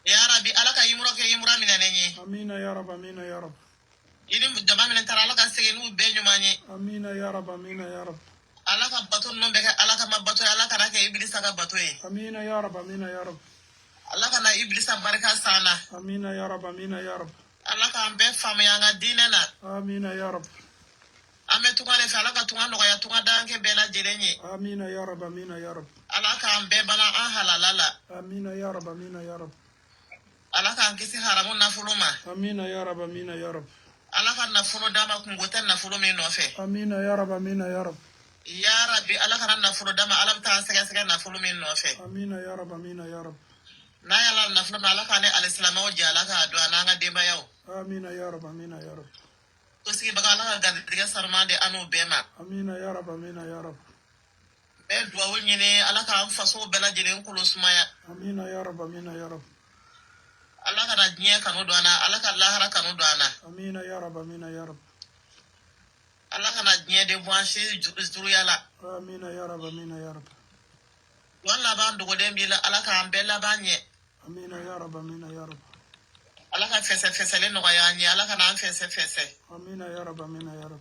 Speaker 4: Ya Rabbi alaka yimura ke yimura minanenye.
Speaker 1: Amina ya Rab, amina ya Rab.
Speaker 4: Idim dama minan tara alaka segenu benyu manye.
Speaker 1: Amina ya Rab, amina ya Rab.
Speaker 4: Alaka batu no beka alaka mabatu alaka rake iblisa ka batu e.
Speaker 1: Amina ya Rab, amina ya Rab.
Speaker 4: Alaka na iblisa baraka sana.
Speaker 1: Amina ya Rab, amina ya Rab.
Speaker 4: Alaka ambe famu yanga dinena.
Speaker 1: Amina ya Rab.
Speaker 4: Ame tunga le alaka tunga no ya tunga danke bela jelenye.
Speaker 1: Amina ya Rab, amina ya Rab.
Speaker 4: alaka ambe bana an halalala
Speaker 1: amina ya rab, amina ya rab,
Speaker 4: alaka kisi haramu nafuluma
Speaker 1: amina ya rab, amina ya rab,
Speaker 4: alaka nafulu dama kungotan nafulu min nofe
Speaker 1: amina ya rab, amina ya rab,
Speaker 4: ya rabbi alaka nafulu dama alabta sega nafulu min nofe
Speaker 1: amina ya rab, amina ya rab,
Speaker 4: na yala nafulu alaka ne alislama o jalaka do ananga demba yaw
Speaker 1: amina ya rab, amina ya rab,
Speaker 4: usiki baga alaka gadriga sarmande anu bema
Speaker 1: amina ya rab, amina ya rab,
Speaker 4: be duwa wonyine alaka am faso bela jelen kulusmaya
Speaker 1: amina ya rab, amina ya rab,
Speaker 4: alaka na dunya kanu do ana alaka lahara kanu do ana
Speaker 1: amina ya rab, amina ya rab,
Speaker 4: alaka na dunya de bwanche zuru yala
Speaker 1: amina ya rab, amina ya rab,
Speaker 4: wala ban dugo dembi la alaka am bela banye
Speaker 1: amina ya rab, amina ya rab,
Speaker 4: alaka fese le no yanye alaka na fese
Speaker 1: amina ya rab, amina ya rab,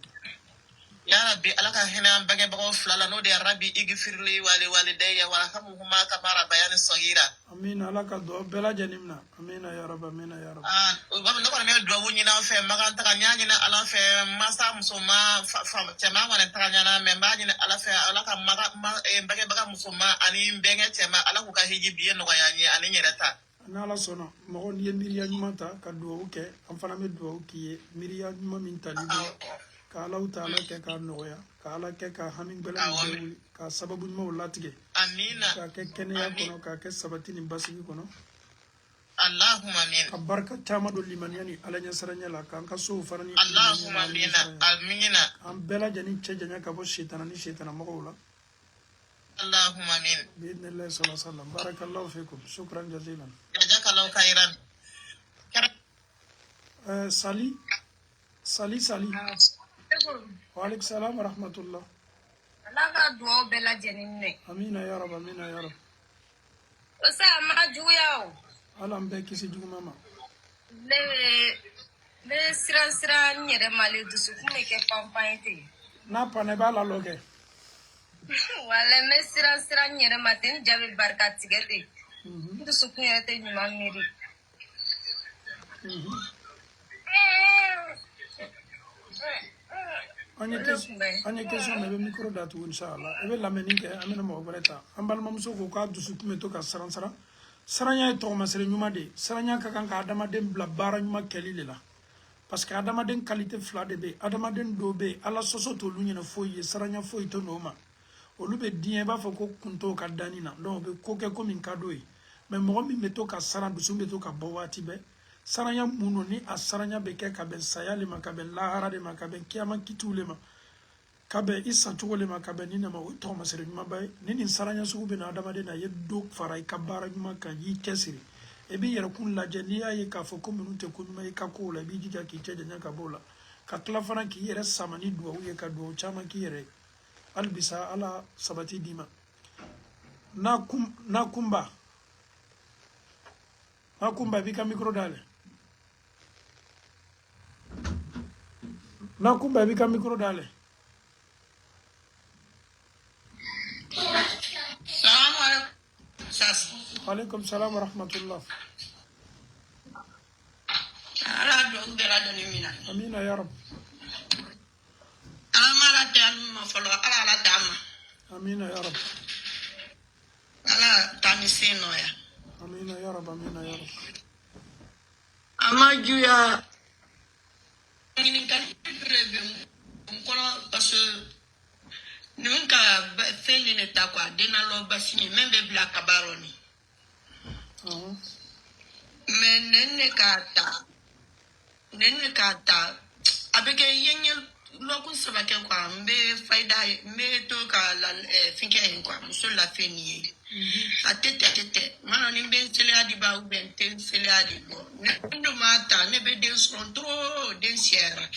Speaker 4: ya rabbi alaka hina am bage bago flala no de rabbi igfirli walidayya wa rahamhuma kama bayani sagira
Speaker 1: amina alaka do bela janimna, amina ya rab, amina ya rab,
Speaker 4: wam no ko me do woni na fe magan ta nyaani na ala fe masa musuma fa tema wana ta nyaana me mbaani na ala fe alaka maga bage baga musuma ani mbenge tema ala ko ka hiji biye no yanye ani nyerata
Speaker 1: n'ala sɔnna mɔgɔ n'i ye miiriya ɲuman ta ka duwawu kɛ an fana bɛ duwawu k'i ye miiriya ɲuman min tali bɛ ka alaw ta ala kɛ k'a nɔgɔya ka ala kɛ ka hami gbɛlɛ nin bɛɛ wuli ka sababu ɲumanw latigɛ
Speaker 4: amina
Speaker 1: k'a kɛ kɛnɛya kɔnɔ k'a kɛ sabati ni basigi kɔnɔ
Speaker 4: allahumma amin
Speaker 1: ka barika caman don limaniya ni ala ɲɛsiranya la k'an ka sow fana ni
Speaker 4: allahumma amina
Speaker 1: an bɛɛ lajɛlen cɛ janya ka bɔ setana ni setana mɔgɔw la
Speaker 4: allahumma amin
Speaker 1: biidnillahi sallallahu alaihi wasallam barakallahu fikum shukran jazilan
Speaker 4: jazakallahu khairan
Speaker 1: Sali wa alaikum salam wa rahmatullah
Speaker 5: Alaka duwaw bɛɛ lajɛlen minɛ.
Speaker 1: amina ya rab, amina ya rab,
Speaker 5: O sa a ma juguya o.
Speaker 1: ala an bɛɛ kisi juguman ma
Speaker 5: Ne bɛ siran n yɛrɛ ma le dusukun bɛ kɛ panpan ten.
Speaker 1: n'a panna i b'a lalɔ kɛ
Speaker 5: Wala n bɛ siran n yɛrɛ ma ten n ja bɛ barika tigɛ ten. N dusukun yɛrɛ tɛ ɲuman miiri.
Speaker 1: an ye question mɛ i bɛ micro datugu inshallah i bɛ lamɛnni kɛ an bɛna mɔgɔ wɛrɛ ta an balimamuso ko k'a dusukun bɛ to ka saran saranya ye tɔgɔmasɛrɛ ɲuman de ye saranya ka kan ka adamaden bila baara ɲuman kɛli de la parce que adamaden qualité fila de bɛ yen adamaden dɔw bɛ yen ala sɔsɔ t'olu ɲɛna foyi ye saranya foyi tɛ n'o ma olu bɛ diɲɛ i b'a fɔ ko kunto ka danni na donc u bɛ ko kɛ ko min ka d'o ye mais mɔgɔ min bɛ to ka saran dusu bɛ to ka bɔ waati bɛɛ saranya mun don ni a saranya bɛ kɛ ka bɛn saya le ma ka bɛn lahara de ma ka bɛn kiyama kitiw le ma ka bɛn i sancogo le ma ka bɛn ni ne ma o ye tɔgɔmasɛrɛ ɲumanba ye ni nin saranya sugu bɛ na adamaden na i ye dɔ fara i ka baara ɲuman kan i y'i cɛsiri i b'i yɛrɛkun lajɛ n'i y'a ye k'a fɔ ko minnu tɛ ko ɲuman ye i ka kow la i b'i jija k'i cɛ janya ka bɔ o la ka tila fana k'i yɛrɛ sama ni duwawu ye ka duwawu caman k'i yɛrɛ ye hali bisa ala sabati d'i ma n'a kunba i b'i ka micro dayɛlɛ n'a kunba i b'i ka micro dayɛlɛ
Speaker 4: salamu alaikum sas
Speaker 1: alaikum salam wa rahmatullah
Speaker 4: ala do bela do ni mina
Speaker 1: amina ya rab
Speaker 4: amara tan ma folo ala dama
Speaker 1: amina ya rab
Speaker 4: ala tani sino ya
Speaker 1: amina ya rab amina ya rab
Speaker 4: amajuya ini kan rebe kono parce nunca feni ne takwa dena lo basini membe bla kabaroni men nenne kata abeke yenye lokun sabake kwa mbe faida mbe to ka la finke kwa muso la feni atete mana ni mbe sele adi ba ube te sele adi bo ndo mata ne be den son trop den siera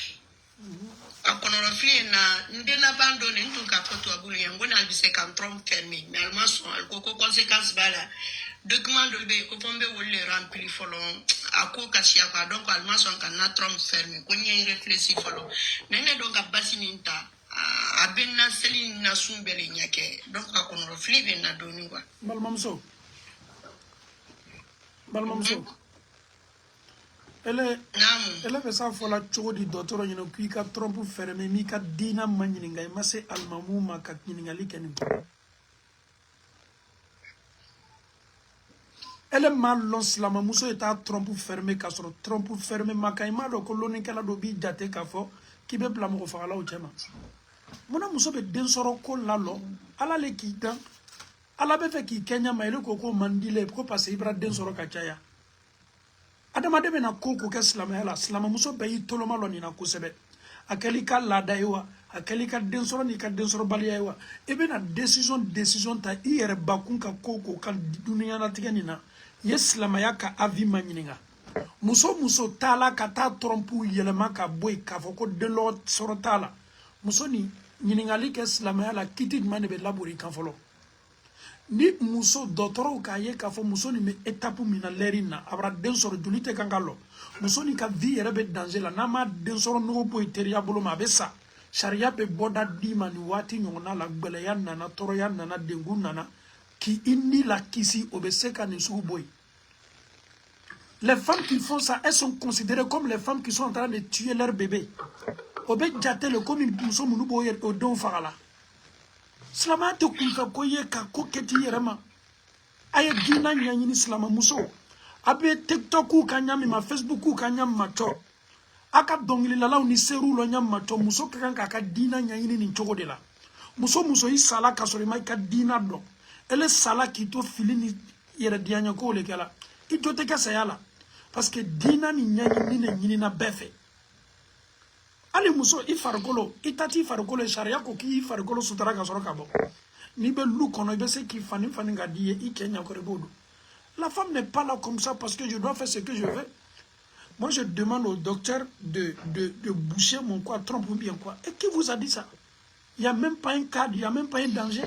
Speaker 4: akono fie na ndena bando ne ntu ka foto abulu yango na albise kan trom fermé mais almaso alko conséquence bala document do be ko pombe wolle rempli folon ako kasia kwa donc almaso kan na trom fermé ko nyi réfléchi folon nene donc abasi ninta abenna seli na sumbele nyake donc akono fie be na doni kwa
Speaker 1: balmamso ele bɛ sa fɔla cogo di dɔtɔrɔ ɲɛna k'i ka trompe fermé m'i ka diina ma ɲininka i ma se alimamu ma ka ɲininkali kɛ nin Elle est mal long silama muso est à trompe fermé kasoro trompe fermé makaima do ko loni kala do bi jate ka fo ki be bla mo fa la o chema mona muso be den soro ko lalo ala le ki dan ala be fe ki kenya maile ko mandile ko passe ibra den soro ka chaya adama de be na ko ke silama muso be yi toloma lo ni na ko sebe akeli ka lada yiwa akeli ka den soro ni ka den soro baliya yiwa e be na decision ta i yere bakun ka ko ka duniya na tigani na yesilama ka avi manyininga muso tala ka ta trompu yelema ka boy ka foko de lo soro tala muso ni nyiningali ke silama la kiti mane be labori kan folo ni muso dotoro ka ye ka fo muso ni me etapu mina lerina abra den soro julite kangalo muso ni ka vie yere be danger la na ma den soro no boy teria bolo ma be sa sharia be boda dima ni wati nyona la gbele ya nana toro ya nana dengu nana qui inni la kisi obeseka ni boy. Les femmes qui font ça, elles sont considérées comme les femmes qui sont en train de tuer leur bébé. Obe jatele comme une pousse munu boyer au don farala. Slama te kunfa koye ka koketi yerema. Aye dina nyanyini slama muso. Abe TikTok ka nyami ma Facebook ka nyam ma to. Aka dongili la ni seru lo nyam ma to muso ka dina nyanyini ni chogo de la. Muso yi sala ka sori mai ka dina do. Elle est sala qui to filini yere dianya ko le kala. Ito te ka sayala. Parce que dina ni nyanyini na befe. Ali muso i fargolo itati fargolo sharia ko ki fargolo sutara ka soro ka bo ni be lu kono be se ki fani nga die i kenya ko rebodo. La femme n'est pas là comme ça parce que je dois faire ce que je veux. Moi je demande au docteur de boucher mon quoi trompe ou bien quoi. Et qui vous a dit ça? Il y a même pas un cadre, il y a même pas un danger.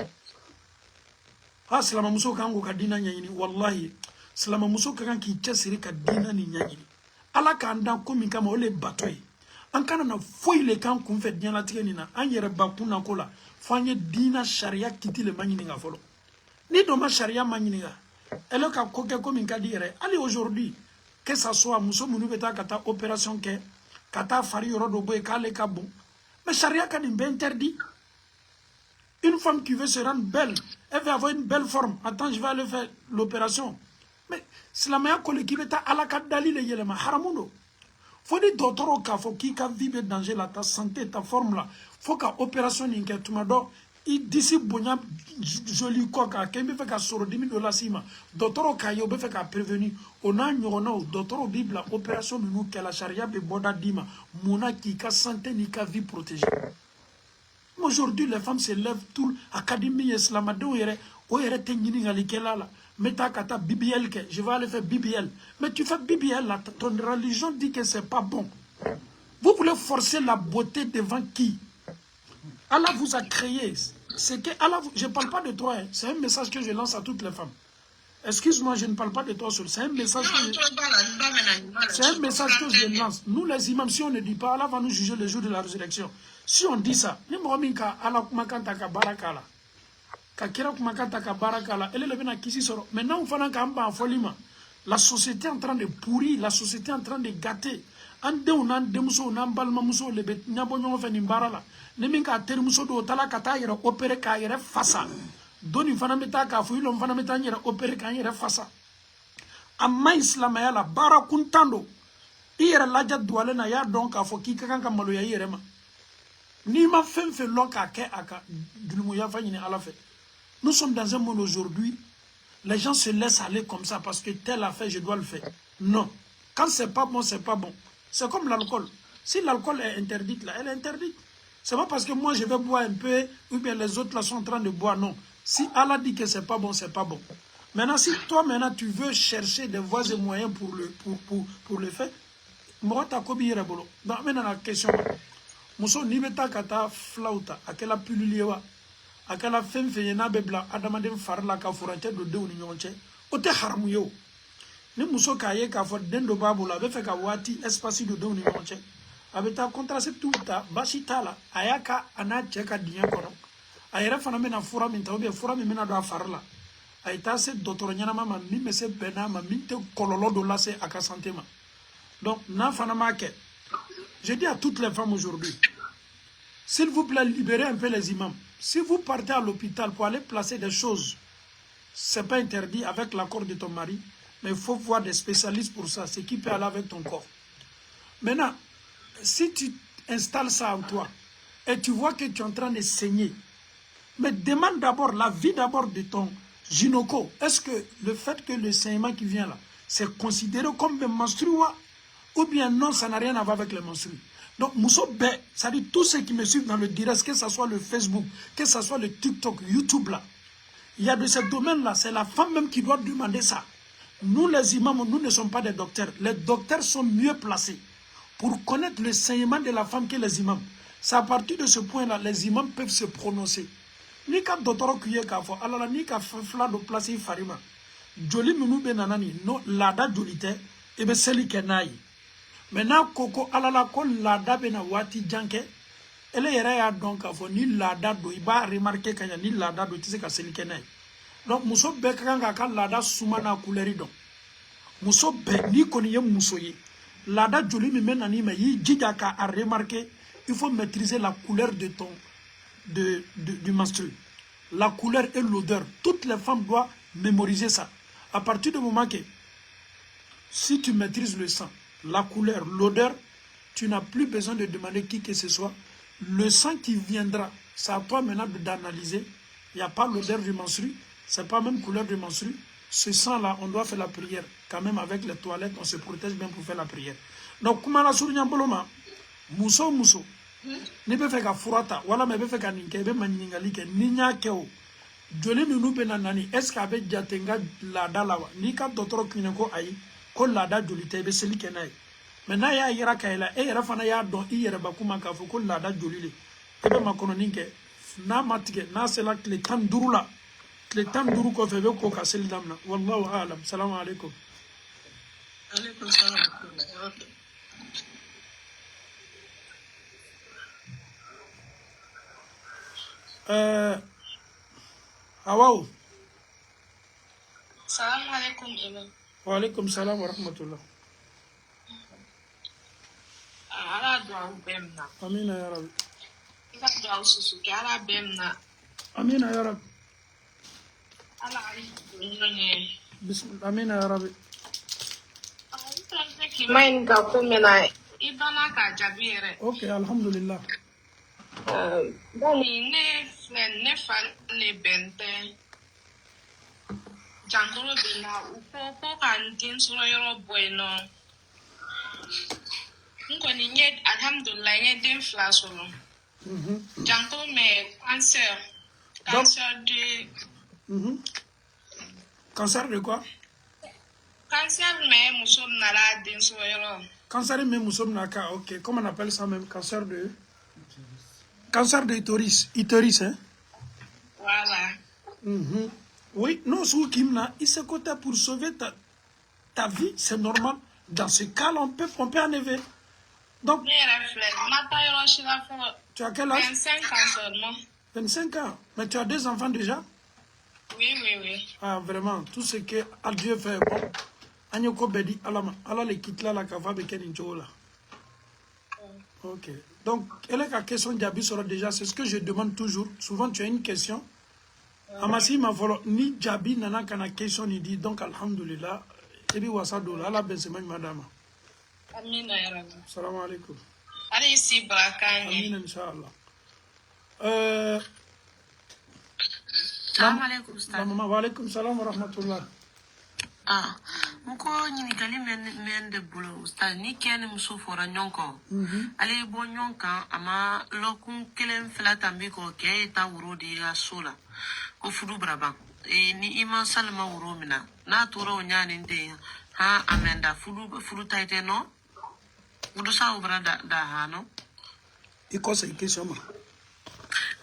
Speaker 1: Ah salama muso kango ka dina nyanyini wallahi salama muso kan ki chesiri ka dina ni nyanyini ala ka anda ko min kama ole batoy an kana na foyi le kan kun fe diɲɛ latigɛ nin na an yɛrɛ bakun na ko la fo an ye diina sariya kiti le ma ɲininka fɔlɔ ni dɔ ma sariya ma ɲininka ele ka ko kɛ ko min ka di yɛrɛ hali aujourd'hui que ça soit muso minnu bɛ taa ka taa opération kɛ ka taa fari yɔrɔ dɔ bɔ yen k'ale ka bon mais sariya ka nin bɛɛ interdit. Une femme qui veut se rendre belle, elle veut avoir une belle forme. Attends, je vais aller faire l'opération. Mais c'est la meilleure collègue à la kadali le yelema haramundo. Faut des docteurs qui font qui vivent danger la ta santé ta forme là. Faut qu'à opération n'inquiète tout mado. Il d'ici bonya joli quoi qu'à me fait qu'à soro dimi de la cima. Docteur qui a fait qu'à prévenir. On a un docteur bible la opération nous que la charia be boda dima. Mona qui ka santé ni ka vie protégée. Aujourd'hui, les femmes se lèvent tout l'académie islamade où il y a des Metakata BBL, je vais aller faire BBL. Mais tu fais BBL, là, ton religion dit que c'est pas bon. Vous voulez forcer la beauté devant qui? Allah vous a créé. C'est que Allah, je ne parle pas de toi, hein. C'est un message que je lance à toutes les femmes. Excuse-moi, je ne parle pas de toi seul. C'est un message que je lance. Nous les imams, si on ne dit pas, Allah va nous juger le jour de la résurrection. Si on dit ça, ni mominka Allah kumakanta ka barakala. Ka kira kumakanta ka barakala. Elle le bena kisi soro. Maintenant on fana ka mba folima. La société est en train de pourrir, la société est en train de gâter. Ande unan demuso unan balma muso le bet nyabo nyongo fe nimbarala. Ne minka ter muso do tala kata yere opere ka yere fasa. Doni fana meta ka fu ilo fana meta yere opere ka yere fasa. Amma islam ya la barakuntando. Iyere laja douale na ya donc a fo ki kanka malo ya yere ma. Ni ma fait l'oka ke aka dulumuya fa nyine ala fait. Nous sommes dans un monde aujourd'hui, les gens se laissent aller comme ça parce que tel a fait, je dois le faire. Non. Quand c'est pas bon, c'est pas bon. C'est comme l'alcool. Si l'alcool est interdite là, elle est interdite. C'est pas parce que moi je vais boire un peu ou bien les autres là sont en train de boire, non. Si Allah dit que c'est pas bon, c'est pas bon. Maintenant, si toi maintenant tu veux chercher des voies et moyens pour le faire, moi ta kobi rebolo. Donc maintenant la question. Muso ni beta kata flauta akela pululiwa akela femfe na bebla adamaden farla ka furante do de ni nyonche o te haramu yo ni muso ka ye ka fo dendo babula be fe ka wati espace do de ni nyonche abeta contraceptuta basitala ayaka ana cheka dinya kono ayere fana mena fura min tawbe fura min mena do farla ayta se docteur nyana mama mi mese bena ma minte kololo do la se aka santé ma donc na fana ma ke. Je dis à toutes les femmes aujourd'hui, s'il vous plaît, libérez un peu les imams. Si vous partez à l'hôpital pour aller placer des choses, ce n'est pas interdit avec l'accord de ton mari, Mais il faut voir des spécialistes pour ça, ce qui peut aller avec ton corps. Maintenant, si tu installes ça en toi, et tu vois que tu es en train de saigner, mais demande d'abord la vie d'abord de ton gynéco. Est-ce que le fait que le saignement qui vient là, c'est considéré comme un menstru ou bien non, ça n'a rien à voir avec les menstrues. Donc, Moussobe, ça dit tous ceux qui me suivent dans le direct, que ce soit le Facebook, que ce soit le TikTok, YouTube là, il y a de ces domaines-là, c'est la femme même qui doit demander ça. Nous, les imams, nous ne sommes pas des docteurs. Les docteurs sont mieux placés pour connaître le saignement de la femme que les imams. C'est à partir de ce point-là, les imams peuvent se prononcer. Ni ka docteur kuye ka fo alala ni ka fla do place farima joli minu be nanani no lada jolite e be seli kenai maintenant koko alala ko lada be na wati janke ele yere ya donc ka fo ni lada do iba remarquer kanya ni lada do tise ka seli kenai donc muso be kanga ka lada sumana couleur don muso be ni koni ye muso ye lada joli mi menani me yi jija ka a remarquer il faut maîtriser la couleur de ton du menstru. La couleur et l'odeur. Toutes les femmes doivent mémoriser ça. À partir du moment que si tu maîtrises le sang, la couleur, l'odeur, tu n'as plus besoin de demander qui que ce soit. Le sang qui viendra, c'est à toi maintenant d'analyser. Il n'y a pas l'odeur du menstru, c'est pas même couleur du menstru. Ce sang-là, on doit faire la prière. Quand même avec les toilettes, on se protège bien pour faire la prière. Donc, comment la souris en boloma, mousso. Ni be fe ka furata wala me be fe ka ninke be maningali ke ninya keo joli nunu be nanani est ce que abe jatenga lada lawa ni ka docteur kine ko ayi ko lada joli te be seli kenai mais na ya yira kaila e yira fana ya don i yira bakuma ka fo ko lada joli le e be makono ninke na matike na sela kle tan durula kle tan duru ko fe be ko ka seli damna wallahu aalam salam alaikum
Speaker 4: Alaikum salam.
Speaker 1: Awao.
Speaker 3: Salam alaikum, Imam.
Speaker 1: Wa alaikum salam wa rahmatullah.
Speaker 3: Ala dua bemna.
Speaker 1: Amina ya Rabbi.
Speaker 3: Ika dua susuki ala bemna.
Speaker 1: Amina ya Rabbi.
Speaker 3: Ala ali dunye.
Speaker 1: Bismillah. Amina ya Rabbi.
Speaker 3: Main ka kumena ibana ka jabire.
Speaker 1: Okay, alhamdulillah.
Speaker 3: Bani ne fan ne bente. Jangolo bina upo kan tin suro yoro bueno. Nko ni nye alhamdulillah nye din flash ono. Jangolo me cancer. Cancer de
Speaker 1: Cancer de quoi?
Speaker 3: Cancer me musom nala din suro yoro.
Speaker 1: Cancer de musom naka. OK, comment on appelle ça même cancer de cancer de utérus, hein?
Speaker 3: Voilà.
Speaker 1: Oui, non, sous Kimna, il se côté pour sauver ta vie, c'est normal. Dans ce cas-là, on peut enlever. Donc, tu as quel âge?
Speaker 3: 25 ans seulement.
Speaker 1: 25 ans. Mais tu as 2 enfants déjà?
Speaker 3: Oui.
Speaker 1: Ah, vraiment, tout ce que Dieu fait, bon. Anyoko Bedi, Allah le quitte là, la kava bekeninchola. Ok. Donc, elle est la question d'Abi sera déjà, c'est ce que je demande toujours. Souvent, tu as une question. Amasi ma volo ni Jabi nana kana question ni dit donc alhamdulillah. Ebi wasado la bensema madame.
Speaker 3: Amina ya Rabbi.
Speaker 1: Salam alaikum.
Speaker 3: Allez ici brakani.
Speaker 1: Amin inshallah.
Speaker 6: Salam alaikum ustaz.
Speaker 1: Wa alaikum salam wa rahmatullah.
Speaker 6: Muko ɲininkali men de bolo ustaz ni kɛni muso fɔra ɲɔgɔn kɔ ale ye bɔ ɲɔgɔn kan a ma lɔkun kelen fila tan bi kɔ kɛ ye ta woro de ka so la ko fudu baraban ni i ma salima woro min na n'a tora o ɲaani den ha amenda fudu ta ite nɔ fudu sa o bara da ha nɔ
Speaker 1: I kɔsa I question ma.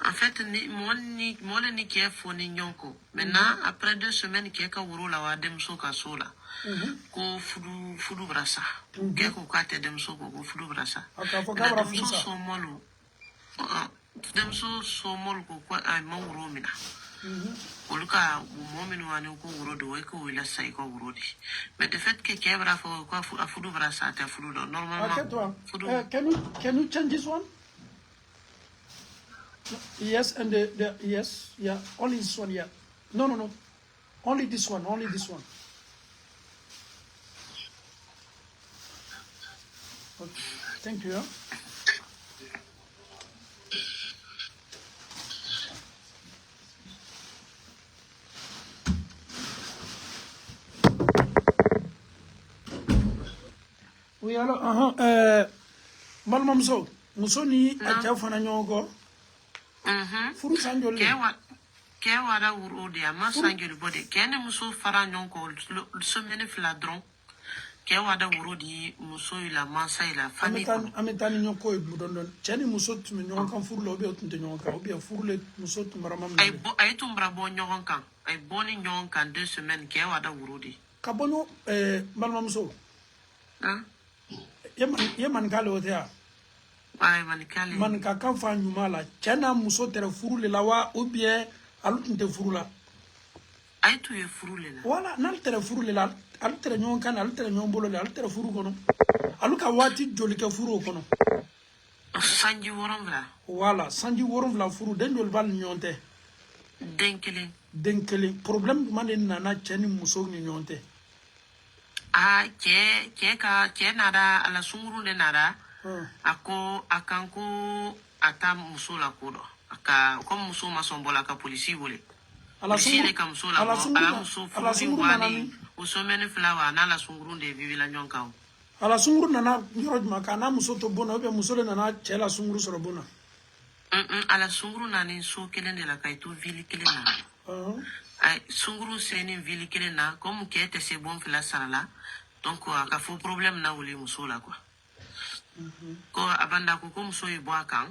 Speaker 6: En fait, moi, ni qui est fourni nyonko. Maintenant, après 2 semaines, qui est ka wuro la wa demso ka sola. Ko fudu brasa. Ke ko kate demso ko fudu brasa. Demso somolu. Demso somolu ko kwa ay ma wuro mina. Oluka mo minu wani ko wuro do ko wila sai ko wuro di. Mais de fait que kebra fo ko fudu brasa ta fudu do normalement.
Speaker 1: Can you change this one? Yes, and yes, yeah, only this one, yeah. No. Only this one. Okay. Thank you. Oui, alors, Malmamso, Musoni, Achafana Nyongo, Furu Sanjol.
Speaker 6: Kewa da wuro de ama sangel bode kene muso fara nyonko semaine fladron kewa da wuro di muso ila mansa ila famille
Speaker 1: ametani nyonko e budondon cheni muso tume nyonkan furu lo be otunte nyonka obi furu le muso tumara mam
Speaker 6: ay tumbra bo nyonkan ay boni nyonkan 2 semaines kewa da wuro di
Speaker 1: kabono malmamso yeman kale otea
Speaker 6: ay man kale
Speaker 1: man ka kan fa nyumala chena muso tere furu le lawa obi alutunte furu la
Speaker 6: ay tu ye furu le la
Speaker 1: wala nal tere furu le la al tere nyonkan al tere nyombolo le al tere furu kono aluka wati joli ke furu kono
Speaker 6: sanji woron vla
Speaker 1: wala sanji woron vla furu den jol bal nyonte denkele problème mané nana cheni muso ni nyonte
Speaker 6: ke nada ala sunguru le nada ako akanko ata muso la kodo aka comme muso masombola ka police wole ala sunguru ka muso la ala muso furu wani usomene flawa na la sunguru de vivila nyonka
Speaker 1: ala sunguru nana yorojma kana muso to bona obe muso le nana chela sunguru soro bona
Speaker 6: ala sunguru nani so kelen de la kaitu vili kelen na ay sunguru seni vili kelen na comme que était c'est bon fila sarala donc aka fo problème na wuli muso la quoi ko abanda ko muso e bo akan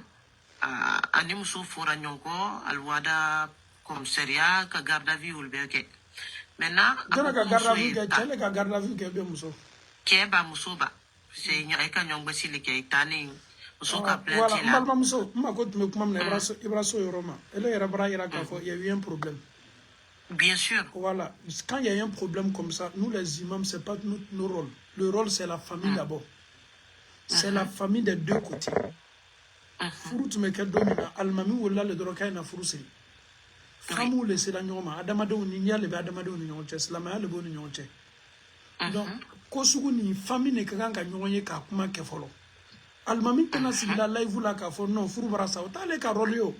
Speaker 6: ani muso fora nyonko alwada commissariat ka garda vie ulbeke maintenant
Speaker 1: dana ka garda vie ke tele ka garda vie ke be muso
Speaker 6: ke ba muso ba c'est nya ka nyongba sili ke tani muso ka plainte
Speaker 1: voilà
Speaker 6: la
Speaker 1: malma muso ma ko tume kuma na ibraso yoroma ele era bra era ka fo il y a eu un problème
Speaker 6: bien sûr
Speaker 1: voilà quand il y a un problème comme ça nous les imams c'est pas nos rôles le rôle c'est la famille d'abord c'est la famille des deux côtés furu tume ke domina almami wala le doro kay na furu se famu le c'est la nyoma adamado ni nyale be adamado ni nyonche slama le bo ni nyonche donc ko sugu ni famille ne kanga nyonye ka kuma ke folo almami tena sila live la ka fo non furu bara sa otale ka role yo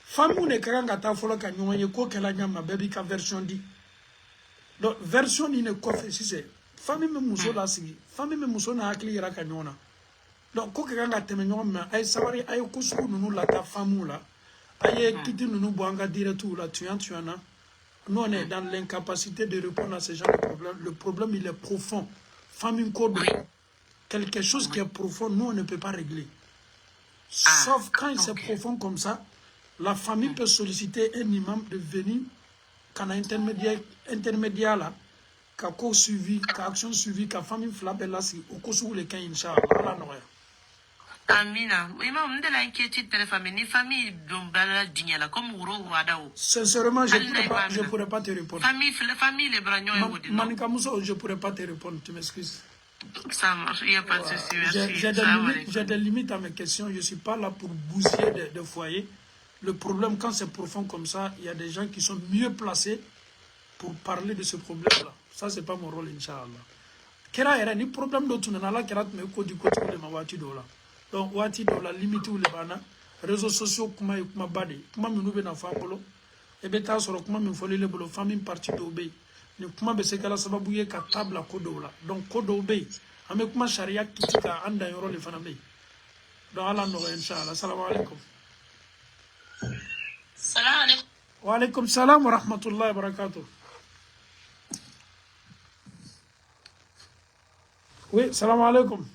Speaker 1: famille ne kanga ta folo ka nyonye ko kala nyama baby ka version di donc version ni ne ko fe si c'est famille me muso la sigi famille me muso na akli yara ka nyona donc ko kanga teme nyoma ay sawari ay ko sugu nunu la ta famille la ay kiti nunu boanga directu la tuana nous on est dans l'incapacité de répondre à ce genre de problème. Le problème il est profond famille code quelque chose qui est profond nous on ne peut pas régler sauf quand c'est profond comme ça la famille peut solliciter un imam de venir quand intermédiaire là ka ko suivi ka action suivi ka famille flabe là si au ko sur les cas inchallah ala no
Speaker 6: amina imam ndela inquiétude de la famille ni famille dombala dignala comme wuro wadao
Speaker 1: sincèrement je pourrais pas te répondre
Speaker 6: famille les bragnon et wodi
Speaker 1: manika muso je pourrais pas te répondre tu m'excuses
Speaker 6: ça marche il y a pas de souci merci
Speaker 1: j'ai des limites à mes questions je suis pas là pour bousiller des foyers le problème quand c'est profond comme ça il y a des gens qui sont mieux placés pour parler de ce problème là ça c'est pas mon rôle inchallah kera era ni problème do tunana la kera me ko di ko le mawati do la donc wati do la limite ou le bana réseaux sociaux kuma bade kuma minube na fambolo e beta soro kuma min foli le bolo famille parti do be ni kuma be se kala sababu ye ka table ko do la donc ko do be ame kuma sharia kitika anda yoro le fana be donc ala no inshallah assalamu alaikum wa alaikum salam wa rahmatullahi wa barakatuh oui salam alaikum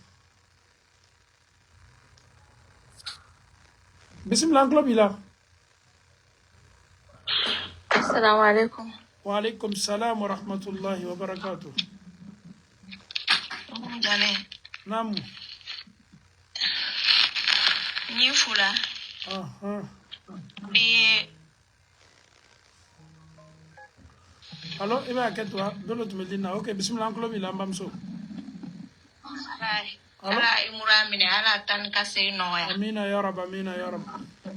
Speaker 1: Bismillah club ila.
Speaker 7: Assalamu alaikum.
Speaker 1: Wa alaikum salam wa rahmatullahi wa barakatuh.
Speaker 7: Jane.
Speaker 1: Namu.
Speaker 7: Ni fula. Bi.
Speaker 1: Allo, iba ketwa dolo tumedina. Okay, bismillah club ila mbamso.
Speaker 7: Hai. Ala imura mine ala tan kase noya.
Speaker 1: Amina ya rab, amina ya rab.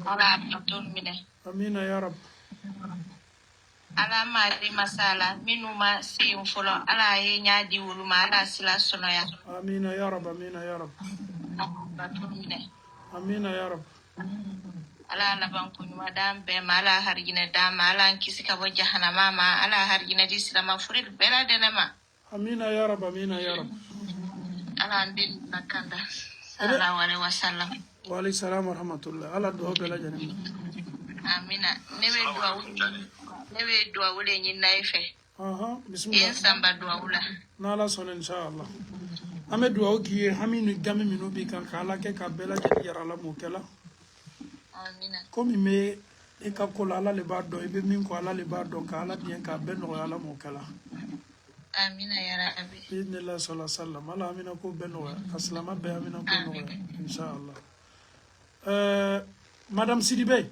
Speaker 7: Ala atul mine.
Speaker 1: Amina ya rab.
Speaker 7: ala mari masala minuma si folo ala ye nyaadi wuluma ala sila sonoya
Speaker 1: amina ya rab, amina ya rab, amina ya rab,
Speaker 7: ala laban kunyuma dambe mala harjina dama ala kisi ka bo jahannama ma ala harjina di silama furid bela denema
Speaker 1: amina ya rab, amina ya rab.
Speaker 7: ala ndin nakanda sallallahu alaihi wasallam
Speaker 1: wa alayhi salam wa rahmatullah. Ala do bela janem.
Speaker 7: amina nebe dua wule nyi naife
Speaker 1: bismillah.
Speaker 7: samba dua wula
Speaker 1: Nala son inshallah. Ame dua ki haminu game minu bi kan kala ke ka bela jadi yarala mo kala.
Speaker 7: amina
Speaker 1: Komi me e ka kola ala le ba do e be min ko ala le ba do ka ala bien ka ben no ala mo kala.
Speaker 7: amina ya rabbi
Speaker 1: Bismillah sallallahu alaihi wasallam. Ala amina ko ben no aslama be amina ko no inshallah. Madame Sidibe.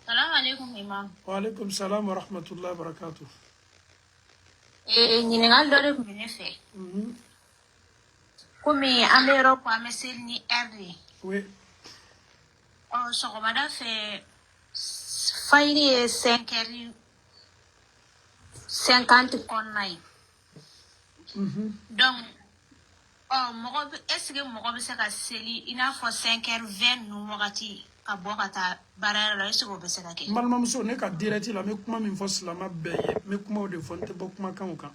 Speaker 2: Salam alaikum imam.
Speaker 1: Wa alaikum salam wa rahmatullahi wa barakatuh.
Speaker 2: Ɲininkali dɔ de kun bɛ ne fɛ. Komi an bɛ yɔrɔ ko an bɛ seli ni heure de.
Speaker 1: Oui.
Speaker 2: Sɔgɔmada fɛ fajiri ye 5h50 kɔnɔna ye. Donc mɔgɔ bɛ est-ce que mɔgɔ bɛ se ka seli i n'a fɔ 5h20 ninnu wagati ka bɔ ka taa baarayɔrɔ la est-ce que o bɛ se ka kɛ?
Speaker 1: Balimamuso ne ka direct la n bɛ kuma min fɔ silama bɛɛ ye n bɛ kumaw de fɔ n tɛ bɔ kumakanw kan.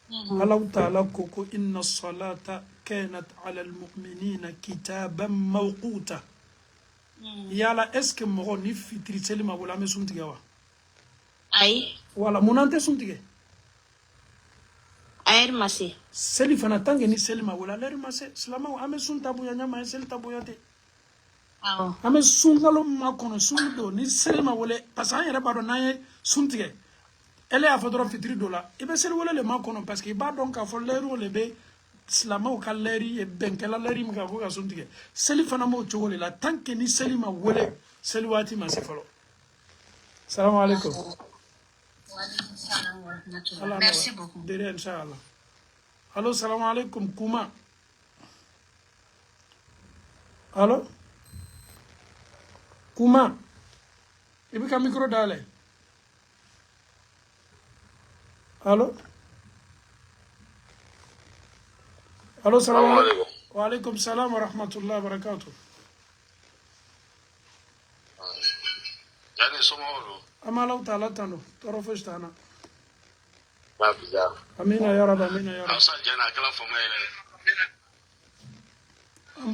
Speaker 1: Allahu taala ko ko inna salata kanat ala almu'minina kitaban mawquta. Yala est-ce que mɔgɔ ni fitiri seli ma bolo an bɛ sun tigɛ wa?
Speaker 2: Ayi.
Speaker 1: Wala mun an tɛ sun tigɛ?
Speaker 2: A heure ma se.
Speaker 1: Seli fana tant que ni seli ma bolo l'heure ma se silamaw an bɛ sun ta bonya ɲama seli ta bonya tɛ.
Speaker 2: Awɔ.
Speaker 1: An bɛ sun kalo ma kɔnɔ sun don ni seli ma wele parce que an yɛrɛ b'a dɔn n'an ye sun tigɛ ele y'a fɔ dɔrɔn fitiri dɔ la i bɛ seli wele le ma kɔnɔ parce que i b'a dɔn k'a fɔ lɛriw le bɛ silamaw ka lɛri ye bɛnkɛla lɛri min kan ko ka sun tigɛ seli fana b'o cogo de la tant que ni seli ma wele seli waati ma se fɔlɔ. Salamu alaikum.
Speaker 2: Merci beaucoup.
Speaker 1: Dere inshallah. Allo, salamu alaikum Kuma. Allo? Kuma. I bɛ ka micro dayɛlɛ. Allo? Allo, salamu alaikum. Wa alaikum salam wa rahmatullahi wa barakatuh.
Speaker 8: Yani somoro.
Speaker 1: Amalau taala tano. Toro festana.
Speaker 8: Ba biza.
Speaker 1: Amina ya rab, amina ya rab.
Speaker 8: Asa jana kala fama ele.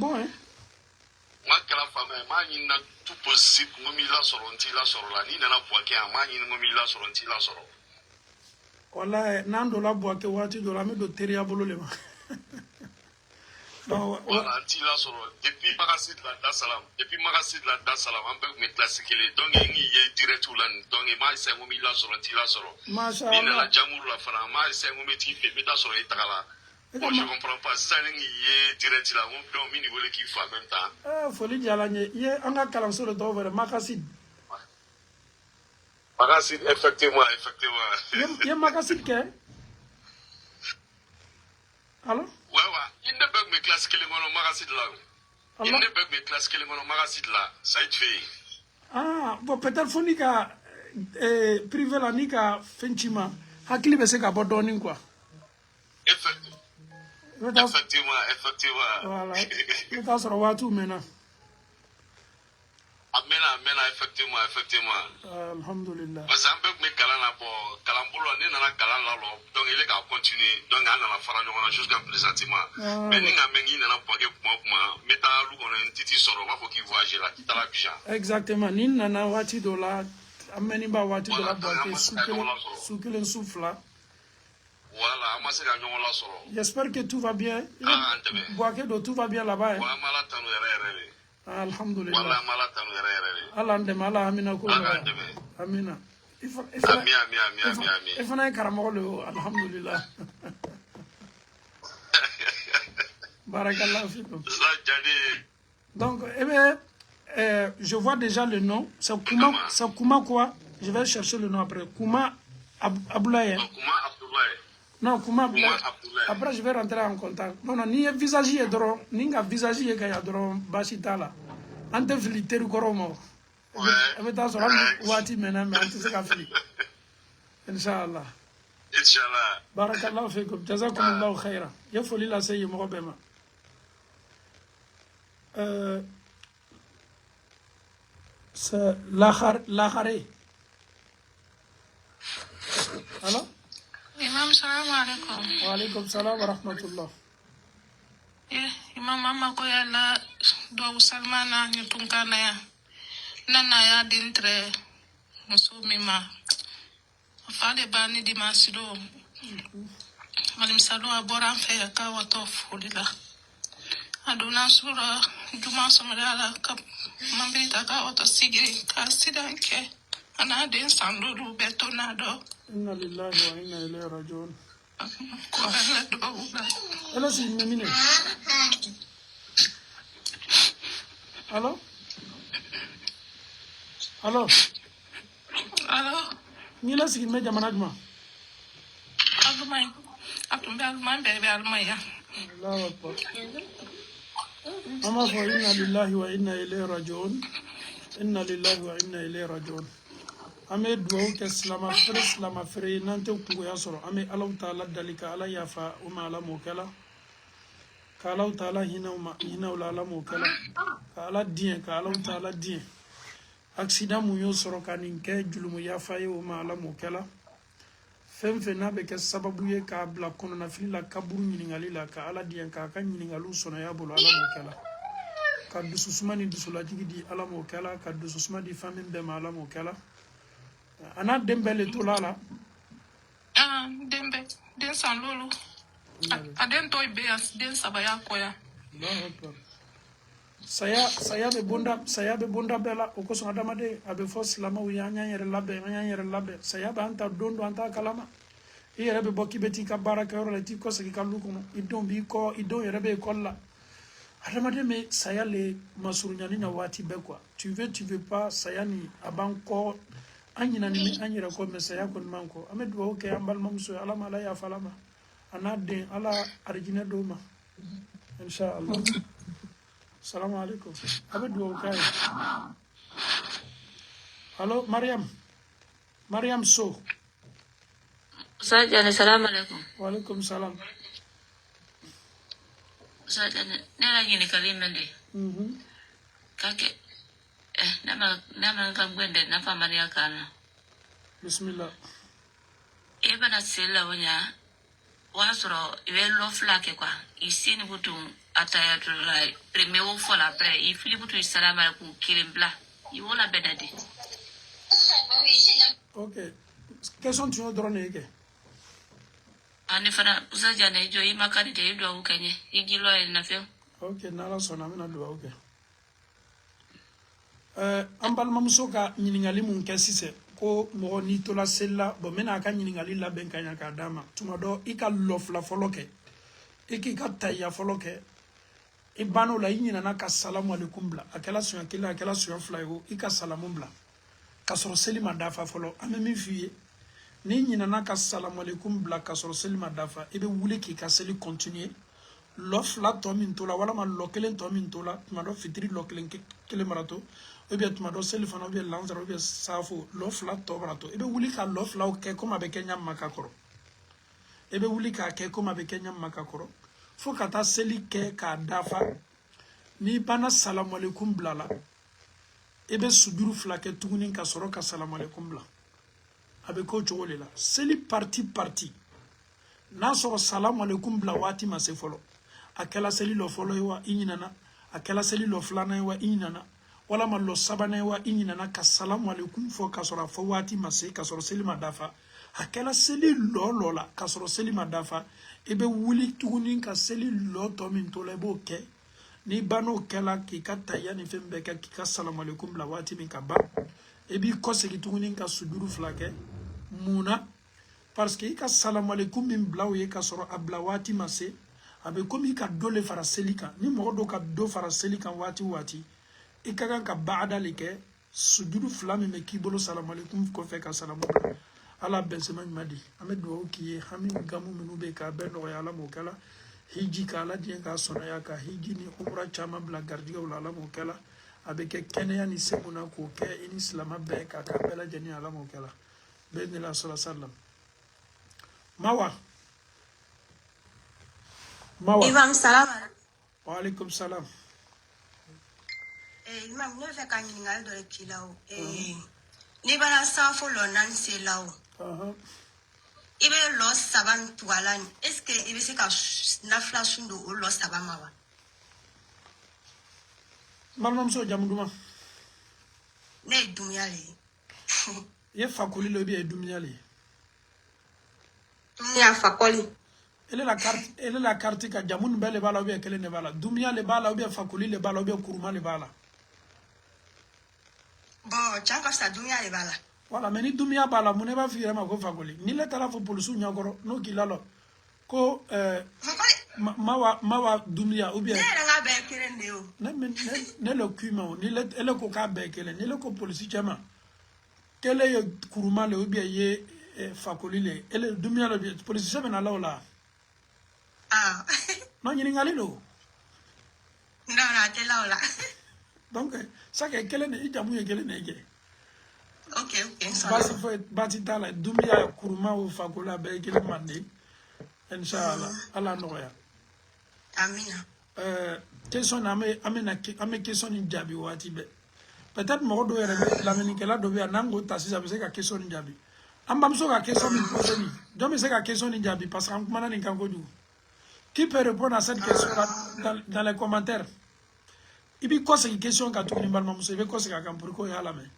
Speaker 1: Bon hein?
Speaker 8: Ma kala fama ma yin na tout possible ngomi la soronti la sorola ni na boake ma yin ngomi la soronti la soro.
Speaker 1: Wallahi nan do la boake wati do la me do teriya bolo le ma.
Speaker 8: Voilà, anti la soro depuis magasid la da salam an be me classique le donc ni ye direct ou la donc ma se ngomi la soronti la soro.
Speaker 1: Masha
Speaker 8: Ni na
Speaker 1: Allah.
Speaker 8: la jamuru la fara ma se ngomi ti pe meta soro itakala. Moi, je comprends pas. Ça, il est direct là. On peut mini voler qui fait en même temps.
Speaker 1: Foli jalanye ye anga kalanso le dovere makasid.
Speaker 8: Magasid, effectivement.
Speaker 1: Ye makasid ke? Allo?
Speaker 8: Ouais. Il ne peut me classe que les monos magasid là. Il ne peut me classe que les monos magasid là. Ça a été fait.
Speaker 1: Ah, bon peut-être foni ka privé la ni ka fenchima. Hakili be se ka bodoni quoi.
Speaker 8: Effectivement.
Speaker 1: Voilà. Le tas sera watu mena.
Speaker 8: Amena, effectivement.
Speaker 1: Alhamdulillah.
Speaker 8: Parce que me kalana bo kalambolo ni na kalala lo. Donc il est qu'à continuer. Donc on a la fara nyona jusqu'à présentement. Mais ni nga mengi na poke kuma meta lu kono ntiti soro ma fo ki voyager la kitala bija.
Speaker 1: Exactement. Ni nana wati do la ameni ba wati do la boke sukile soufla.
Speaker 8: Voilà, moi c'est gagnon la soro.
Speaker 1: J'espère que tout va bien. Boake do tout va bien là-bas.
Speaker 8: Wa mala tanu yere.
Speaker 1: Alhamdulillah.
Speaker 8: Wala mala tanu yere.
Speaker 1: Allah ndema Allah amina ko. Amina.
Speaker 8: Ami.
Speaker 1: Ifana karamo le alhamdulillah. Barakallahu fikum. Donc je vois déjà le nom, c'est Kuma quoi? Je vais chercher le nom après. Kuma Abdoulaye. Non, Kuma Abdoulaye. Après je vais rentrer en contact. Non, ni visage est drôle, ni nga visage est gaya drôle, basita là. Ante filiter koromo. أبدا صار واتي منا ما أنت سكافلي إن شاء الله
Speaker 8: إن شاء الله
Speaker 1: بارك الله فيكم جزاكم الله خيرا يفعل الله سيء مغبما لاخري الو
Speaker 3: Imam, salam alaikum.
Speaker 1: وعليكم السلام ورحمة الله
Speaker 3: Imam, mama ko yalla do salmana ni tunkana ya. Nana ya dintre musumima. Fale bani di masido. Malim salo abora fe ka wato fulila. Aduna sura juma samala ka mambita ka wato sigiri ka sidanke. Ana den sanduru betonado.
Speaker 1: إنا لله وإنا إليه راجعون
Speaker 3: Ko ala do.
Speaker 1: ألا سيدنا منين الو الو
Speaker 3: Alo.
Speaker 1: نيلا سيدنا جمانا جماعة
Speaker 3: Almay. Atum be almay be almay ya.
Speaker 1: الله أكبر أما فإنا لله وإنا إليه راجعون إنا لله وإنا إليه راجعون أمي دوو كسلام فري نانتو كوكو ياسر أمي الله تعالى دالك على يافا وما على موكلا كالله تعالى هنا ولا على موكلا كالله دين كالله تعالى دين أكسيدا مو يوسر كانينكي جلوم يافا وما على موكلا fɛn fɛn n'a bɛ kɛ sababu ye k'a bila kɔnɔnafili la kaburu ɲiningali la ka ala diɲɛ k'a ka ɲiningaliw sɔnɔya bolo ala m'o kɛ la ka dususuma ni dusulajigi di ala m'o kɛ la ka dususuma di fɛn min bɛɛ ma ala m'o kɛ la a n'a den bɛɛ le tola a la
Speaker 3: Den san lolu. A den toy be den sabaya koya.
Speaker 1: Allahu Akbar. saya bɛ bonda bɛɛ la o kosɔn adamaden a bɛ fɔ silamɛw ye an y'an yɛrɛ labɛn saya b'an ta don an t'a kalama i yɛrɛ bɛ bɔ k'i bɛ t'i ka baarakɛyɔrɔ la i t'i kɔsegin i ka du kɔnɔ i denw b'i kɔ i denw yɛrɛ bɛ ekɔli la adamaden bɛ saya le masurunyani na waati bɛɛ quoi tu veux pas saya ni a b'an kɔ an ɲinani min an yɛrɛ kɔ mais saya kɔni m'an kɔ an bɛ dugawu kɛ an balimamuso ye ala ma ala yafa ala ma a n'a den ala arijinɛ d'o ma inshallah. Assalamu alaikum. Abe dua kai. Halo Mariam So.
Speaker 7: Sajane assalamu alaikum.
Speaker 1: Wa alaikum salam.
Speaker 7: Sajane nela nyini kalimende. Kake nama kangwende nafa Maria kana.
Speaker 1: Bismillah.
Speaker 7: Ebana sela wanya wasoro ibe lo flake kwa isini butu ataya to la premier fois après il fili butu salam alaikum kilimbla iwola bedade.
Speaker 1: Okay. Question tu drone yake.
Speaker 7: Ani fana usajane jo imakari de idwa ukanye igilo na fe.
Speaker 1: Okay, nala sona mina dua okay. Ambal mamuso ka ɲiningali mun kɛ sise ko mɔgɔ ni tola sela bon mena ka ɲiningali labɛn ka ɲa ka dama tuma dɔ i ka lɔfila fɔlɔ kɛ i k'i ka tayya fɔlɔ kɛ i banno la i ɲinana ka salamu alaikum bila a kɛla suɲɛ kelen a kɛla suɲɛ fila ye o i ka salamu bila ka sɔrɔ seli ma dafa fɔlɔ an bɛ min f'i ye ni ɲinana ka salamu alaikum bila ka sɔrɔ seli ma dafa i bɛ wuli k'i ka seli continuer lɔ fila tɔ min to la walama lɔ kelen tɔ min to la tuma dɔ fitiri lɔ kelen marato ou bien tuma dɔ seli fana ou bien lansara ou bien safo lɔ fila tɔ marato i bɛ wuli ka lɔ filaw kɛ komi a bɛ kɛ ɲa maka kɔrɔ i bɛ wuli k'a kɛ komi a bɛ kɛ ɲa maka kɔrɔ fo ka taa seli kɛ k'a dafa n'i banna salamu alaikum bila la i bɛ sujuru fila kɛ tuguni ka sɔrɔ ka salamu alaikum bila a bɛ k'o cogo de la seli parti n'a sɔrɔ salamu alaikum bila waati ma se fɔlɔ a kɛla seli lɔ fɔlɔ ye wa i ɲinana a kɛla seli lɔ filanan ye wa i ɲinana walama lɔ sabanan ye wa i ɲinana ka salamu alaikum fɔ ka sɔrɔ a fɔ waati ma se ka sɔrɔ seli ma dafa a kɛla seli lɔ la ka sɔrɔ seli ma dafa i bɛ wuli tuguni ka seli lɔ tɔ min to la i b'o kɛ n'i bann'o kɛla k'i ka tayya ni fɛn bɛɛ kɛ k'i ka salamu alaikum bila waati min ka ban i b'i kɔsegin tuguni ka sujuru fila kɛ mun na parce que i ka salamu alaikum min bila o ye ka sɔrɔ a bila waati ma se a bɛ komi i ka dɔ le fara seli kan ni mɔgɔ dɔ ka dɔ fara seli kan waati o waati i ka kan ka baada le kɛ sujudu fila min bɛ k'i bolo salamu alaikum kɔfɛ ka salamu bila ala bɛnsɛma ɲuman di an bɛ dugawu k'i ye hami gamu minnu bɛ yen k'a bɛɛ nɔgɔya ala m'o kɛla hiji ka ala diɲɛ k'a sɔnɔya ka hiji ni umra caman bila garijɛgɛw la ala m'o kɛla avec Kenya ni Semuna ko ke ini Islama be ka bela jeni ala mo kala ben la sallam mawa
Speaker 5: Imam salam.
Speaker 1: Wa alaikum salam.
Speaker 5: Imam ne fe ka nyingal do kilao. Ni bana safo lo nan se lao. Ibe lo saban tualan. Est-ce que ibe se ka nafla sundo o lo sabama wa?
Speaker 1: Malmam so jamuduma.
Speaker 5: Ne dunya le.
Speaker 1: Ye fakoli lo bi e dunya le.
Speaker 5: Dunya fakoli.
Speaker 1: Elle est la carte ka jamun bele bala ou bien kele ne bala. Dunya le bala ou bien fakoli le bala ou bien kuruma le bala.
Speaker 5: Bon, chanka sa dunya le bala.
Speaker 1: Voilà, mais ni dunya bala mune ba fire ma ko fakoli. Ni le tala fo polisu nyagoro no kilalo. Ko mawa dunya ou bien ne le kuma ni le ele ko ka be kele ni le ko polisu chama. Kele ye kuruma le ou bien ye fakoli le ele dunya le polisu chama na la.
Speaker 5: Ah.
Speaker 1: Non, il y a un
Speaker 5: Non, t'es là.
Speaker 1: Donc, ça qui est quel est quel est
Speaker 5: ok.
Speaker 1: Batitala, Dumia, Kuruma ou Fakola, Bekele Mandi, Inch'Allah, Allah Noya.
Speaker 5: Amina.
Speaker 1: Question ame question in Jabi ou Atibe. Peut-être moi, l'Américain doit avoir un angle, t'as si ça veut dire question in Jabi. Ambamso a question in Poseni. Donc, c'est la question in Jabi, parce qu'en commandant in Kangodou. Qui peut répondre à cette question dans les commentaires? Il y a une question qui a tout le monde. Il y a une question qui a tout le monde.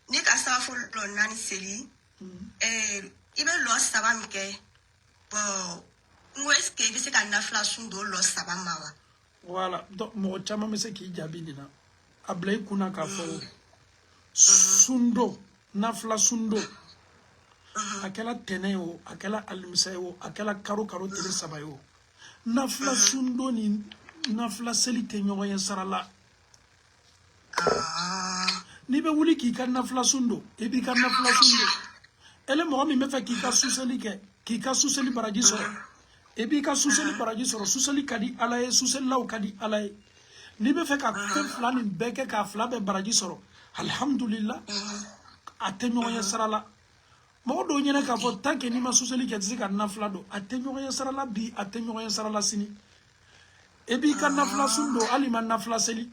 Speaker 5: Ni ka safo lo nani seli ibe lo sabam ke bon ngo est-ce que ibe se ka nafla sundo lo sabam mawa
Speaker 1: voilà donc mo chama me se ki jabi dina ablay kuna ka fo sundo nafla sundo akela teneo akela almisayo akela karo tele sabayo nafla sundo ni nafla seli tenyo ya sarala ni be wuli ki kan nafla sundo e bi kan nafla sundo ele mo mi me fa ki ka suseli ke ki ka suseli baraji soro e bi ka suseli baraji soro suseli kadi alaye suseli law kadi alaye ni be fa ka flani beke ka flabe baraji soro alhamdulillah atenyo ya sarala mo do nyene ka fo tanke ni ma suseli ke tsika nafla do atenyo ya sarala bi atenyo ya sarala sini e bi kan nafla sundo ali man nafla seli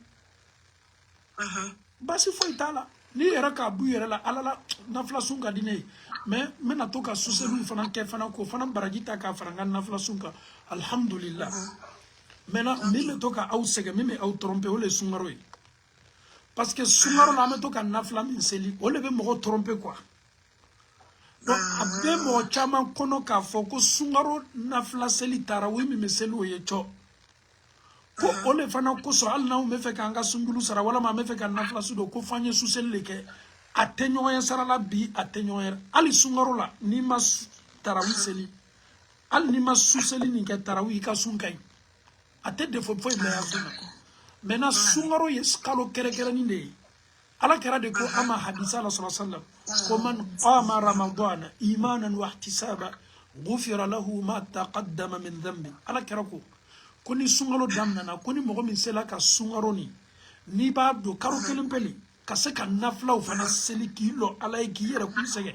Speaker 1: basi fo itala ni era ka bu yere la alala nafla sunga dine mais mena to ka suselu fana ke fana ko fana barajita ka faranga nafla sunga alhamdulillah mena mime to ka au sege mime au tromper o le sungaro parce que sungaro la me to ka nafla min seli o le be mo tromper quoi donc abe mo chama kono ka fo ko sungaro nafla seli tarawi mi meselu ye cho ko ole fana ko so alna me fe kanga sungulu sara wala ma me fe kan nafla sudo ko fanye suselle ke atenyo ya sara la bi atenyo ya ali sungaro la ni ma tarawi seli al ni ma suseli ni ke tarawi ka sunkai ate de fo me ya sunna mena sungaro yes kalo kere ni ne ala kera de ko ama hadisa la sallallahu alaihi wasallam ko man qama ramadan imanan wa ihtisaba ghufira lahu ma taqaddama min dhanbi ala kera ko koni sungalo damnana koni mogo min sela ka sungaro ni ba do karo kelen peli ka se ka nafla fana seli ki lo ala ki yere ku sege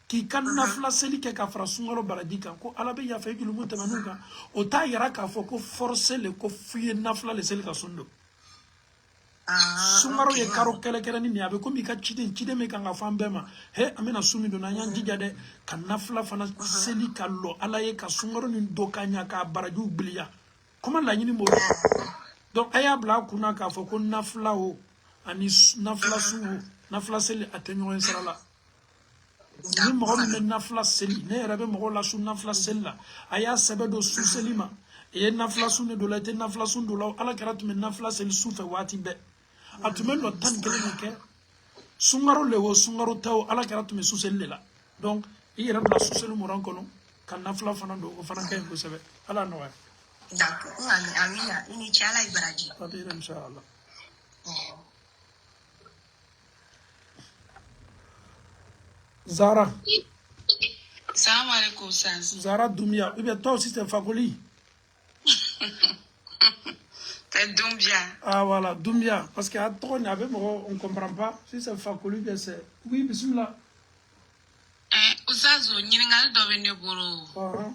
Speaker 1: ki kan nafla seli ke ka fara sungalo baraji kan ko ala be ya fe ki lumu tamanu kan o ta yara ka fo ko forcer le ko fuye nafla le seli ka sundo sungaro ye karo kele ni abe ko mi ka chide me kan ga fambema he amena sumi do na yan jijade kan nafla fana seli ka lo ala ye ka sungaro ni do kanya ka baraju bliya comment la nyini mo donc aya bla kuna ka fo ko nafla o ani nafla su nafla seli atenyo en sarala ni mo me nafla seli ne rabe mo la su nafla sella aya sabedo su selima e nafla su ne do la te nafla su do la ala karatu me nafla seli su fe wati be atumen lo tan kele ke sungaro le wo sungaro taw ala karatu me su seli la donc i rabe la su seli mo ran kono kan nafla fana do ko fana kay ko sebe ala no
Speaker 5: d'accord amina ini chala ibaraji
Speaker 1: tadir inshallah Zara
Speaker 3: Salam alaikum Sans.
Speaker 1: Zara Dumia ou bien toi aussi c'est Fakoli
Speaker 4: C'est Doumbia.
Speaker 1: Ah voilà, Doumbia. Parce qu'à trop, on ne comprend pas. Si c'est Fakoli, bien c'est. Oui, bismillah.
Speaker 3: Ozazo, Niringal Dovene Boro.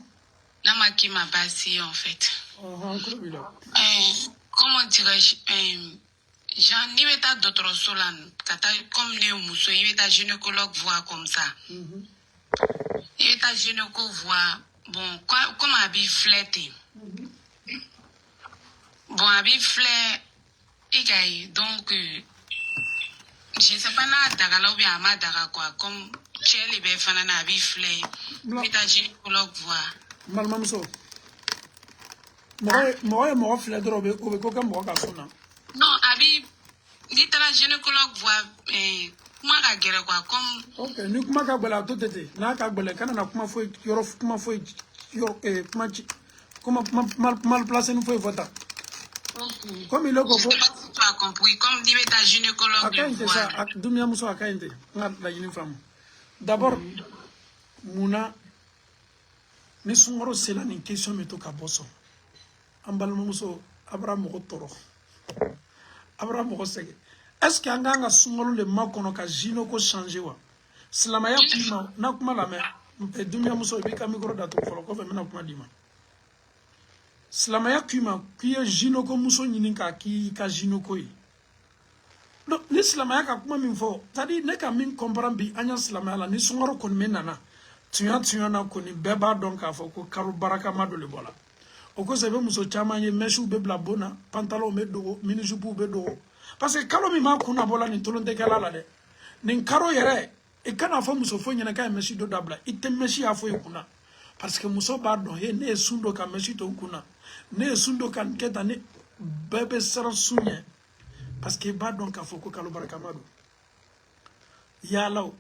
Speaker 3: Namaki ma basi en fait. Comment dirais-je, Jean, il est à d'autres solan, comme les mousseaux, il est à gynécologue voix comme ça. Il est à gynécologue voix, bon, comme Abi flété. Bon, Abi flé, donc, je ne sais pas, n'a ou bien Amadaga quoi, comme Tchèle et Fanana Abi flé, il est à gynécologue voix.
Speaker 1: Malmamso. Moi, flé de robe, ou de moi,
Speaker 3: non, Abi, il est à gynécologue voix, comment la guerre quoi, comme.
Speaker 1: Ok, nous comment kabela tout était. N'a kabela quand on a comment faut yorof comment faut comment mal placé nous faut voter. Comme il est
Speaker 3: je sais pas si tu as compris, comme dit ta gynécologue de voix.
Speaker 1: ça Dumia muso akainte. Ngat la yini femme. D'abord muna ni sungaro c'est la ni question meto ka bosso. Ambal muso Abraham ko toro. Abraham ko sege. Est-ce que anga sungaro le makono ka jino ko changer wa? Silamaya kuma na kuma la me Dumia muso bi ka micro da to folo ko fe mena kuma dima. Silamaya kuma kuye jino ko muso nyini ka ki ka jino ko yi. No ni silamaya ka kuma min fo tadi ne ka min comprendre bi anya silamaya la ni sungaro ko men nana tuya na ko ni beba don ka fo ko karu baraka ma do le bola. O ko se be muso chama ye meshu be bla bona pantalon me do mini jupu be do parce que kalo mi ma kuna bola ni tolonte kala la de nin karo yere e kana fo muso fo nyana ka meshi do dabla ite meshi afo ikuna parce que muso ba do he ne sundo ka meshi to kuna ne sundo kan keta ne bebe sara sunye parce que ba don ka fo ko kalo baraka ma do ya law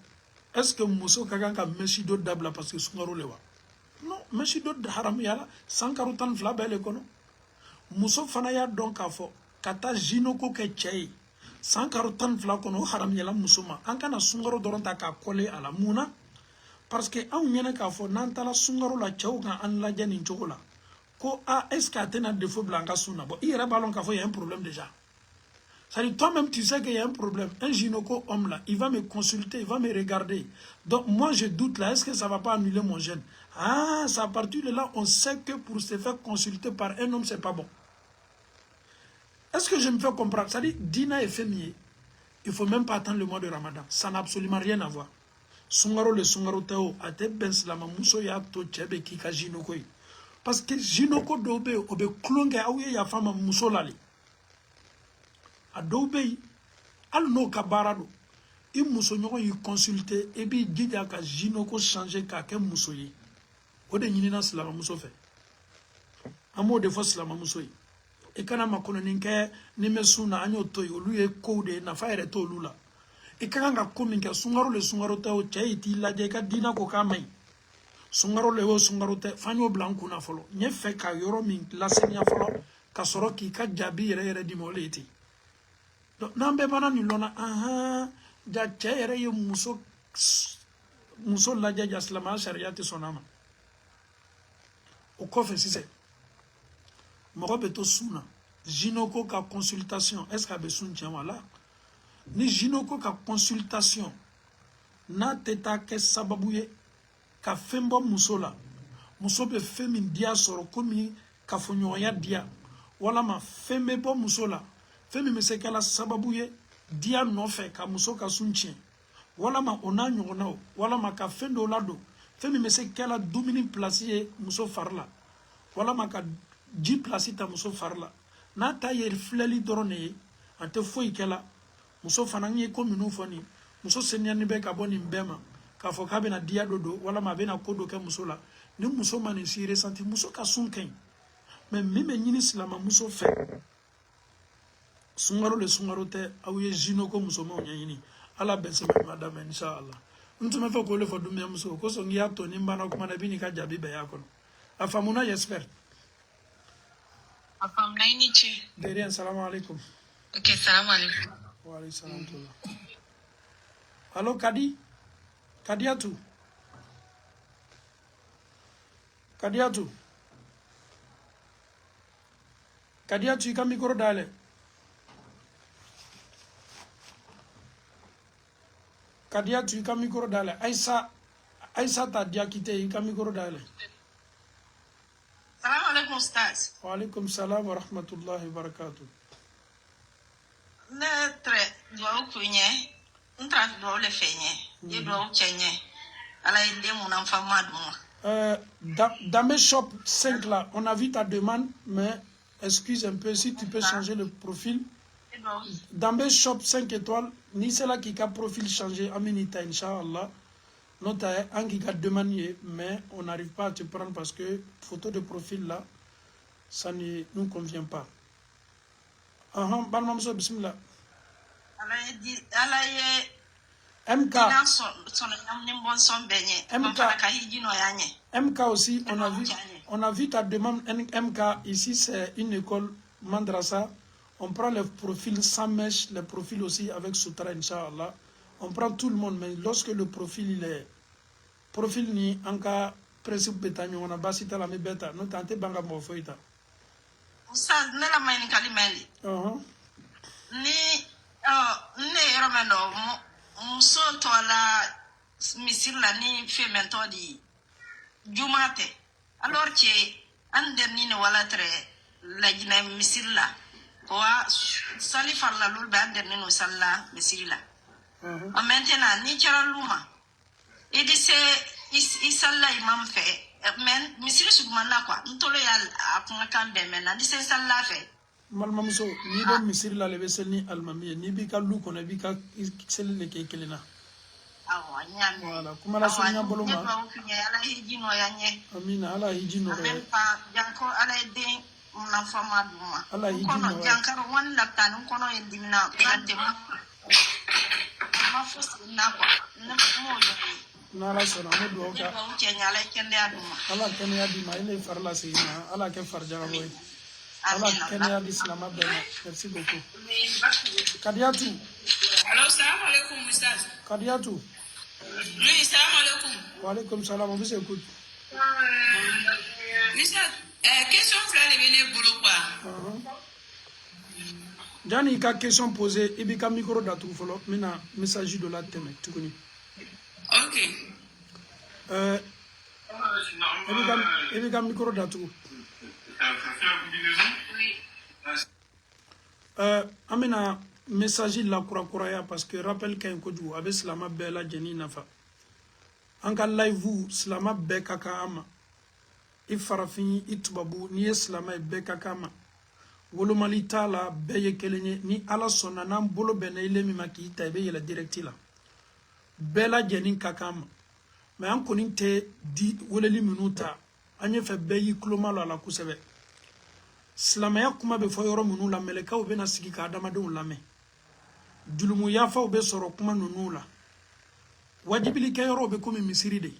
Speaker 1: est-ce que muso ka kan ka meshi do dabla parce que sungaro lewa non meshi do haram yala sankaru tan fla bele kono muso fana ya don ka fo kata jino ko ke chei sankaru tan fla kono haram yala musuma an kana sungaro doron ta ka kole ala muna parce que an nyene ka fo nan tala sungaro la chau kan an la jani chokola ko a est-ce que atena défaut blanca suna bon il y a ballon ka fo il y a un problème déjà. Ça dit, toi-même, tu sais qu'il y a un problème. Un gynéco homme là, il va me consulter, il va me regarder. Donc, moi, je doute là, est-ce que ça ne va pas annuler mon gène? Ah, c'est à partir de là, on sait que pour se faire consulter par un homme, c'est pas bon. Est-ce que je me fais comprendre? Ça dit, Dina est féminin. Il ne faut même pas attendre le mois de Ramadan. Ça n'a absolument rien à voir. Sungaro le sungaro teo, ate ben slama muso ya to chebe kika gynéco. Parce que gynéco dobe, obe klonge aouye ya fama muso lali. Adobe al no kabarado i muso ñogo yi consulter e bi jija ka jino ko changer ka ke muso yi o de ñini na silama muso fe amo de fo silama muso yi e kana makono ninke ni mesuna anyo toy olu ye ko de na fa ere to lula e kana nga ko min ke sungaro le sungaro ta o chai ti la je ka dina ko ka mai sungaro le o sungaro te fanyo blanco na folo nye fe ka yoro min la senya folo ka soro ki ka jabi ere di moleti. Donc, n'ambe bana ni lona aha ja chere ye muso la ja slama sharia te sonama o kofe sise mo beto suna jinoko ka consultation est-ce que be sun tiama là ni jinoko ka consultation na teta ke sababuye ka fembo muso la muso be femin dia soro komi ka fonyoya dia wala ma fembe bo muso la femi me se kala sababu ye dia no fe ka muso ka sunchi wala ma ona nyona wala ma ka fendo lado femi me se kala domini placier muso farla wala ma ka ji placita muso farla na ta ye fleli dorone ante foi kala muso fananye ko minu foni muso senyani be ka boni mbema ka fo ka be na dia dodo wala ma be na kodo ke muso la ni muso mani si resenti muso ka sunken mais mime nyini silama muso fe sungaro le sungaro te aouye jino ko muso mo nyini ala bense madame inshallah ntuma fa ko le fo dumia muso ko so ngia to ni mbana ko mana bini ka jabi be yakon afamuna j'espère
Speaker 3: Afam naini che
Speaker 1: derien salam alaikum.
Speaker 3: Ok, salam alaikum.
Speaker 1: Wa alaikum salam tula. Allo Kadiatu Kadia tu ka micro dale. Kadia tu ka micro dale. Aïssa ta dia quitté ka micro dale.
Speaker 4: Salam alaikum Ustaz.
Speaker 1: Wa alaikum salam wa rahmatullahi wa barakatuh.
Speaker 4: Ne tre do kunye. Ntra do le fenye. Ye do chenye. Ala inde mon enfant madou.
Speaker 1: Dans mes shops 5 là, on a vu ta demande, mais excuse un peu si tu peux changer le profil. Dans mes shops 5 étoiles, ni c'est là qui a profil changé, Aminita, Inch'Allah. Notre un qui a demandé, mais on n'arrive pas à te prendre parce que photo de profil là, ça ne nous convient pas. Balmamso, bismillah. MK aussi, on a vu ta demande. MK, ici c'est une école Mandrasa. On prend les profils sans mèche, les profils aussi avec Sutra, Inch'Allah. On prend tout le monde, mais lorsque le profil il est profil ni en cas principe bétagnon, on a basita la bêta, nous tentons banga mofoita.
Speaker 4: Ça, ne la main kalimeli. Ni romano. Muso tola misila ni femento di jumate alors que anderni ne wala tre la jina misila wa sali farla lul ba anderni no salla misila a maintenant ni chara luma e di se isalla imam fe men misila submana kwa ntolo ya akuma kambe men di se salla fe
Speaker 1: Malmamso, ni do misir la lebe sel ni almamiye, ni bi ka lu kono bi ka sel le ke kelena.
Speaker 4: Awa nyame.
Speaker 1: Voilà, kuma la sonya boloma.
Speaker 4: Ala hijino ya nye.
Speaker 1: Amina, ala hijino re.
Speaker 4: Même pas janko ala de mon enfant maduma.
Speaker 1: Ala hijino.
Speaker 4: Kono jankaro wan lapta nun kono endimna kante ma fosi na kwa. Na mo yo.
Speaker 1: Na la sona mo do ka.
Speaker 4: Ko kenya ala kende aduma.
Speaker 1: Ala kenya aduma ile farla sina, ala ke farja boy. Allah Kenya l'Islam a béni. Merci beaucoup. Kadiatou.
Speaker 3: Allô, salam alaikum, Ustaz.
Speaker 1: Kadiatou.
Speaker 3: Oui, salam alaikum.
Speaker 1: Wa alaikum salam, on vous écoute.
Speaker 3: Ustaz, question flash les béné boulot quoi.
Speaker 1: Jani ka question posée, ibi ka micro datou folo, mina message de la teme, tu connais.
Speaker 3: OK.
Speaker 1: Ibi ka micro datou. Amina message la kura parce que rappel qu'un kodou avec slama bella jeni nafa anka live slama be kaka ama ifarafin itubabu ni slama be kaka ama wolomali tala be yekelenye ni ala sonna nan bolo bene ile mi maki tabe yela directi la bella jeni kaka ama mais an konin te di woleli minuta anye fe be yi klomalo ala kusebe Silamaya kuma be fo yoro munu la meleka be na sigi ka adamadenw lame julumu yafa be soro kuma nunu la wajibili ke yoro be komi misiri de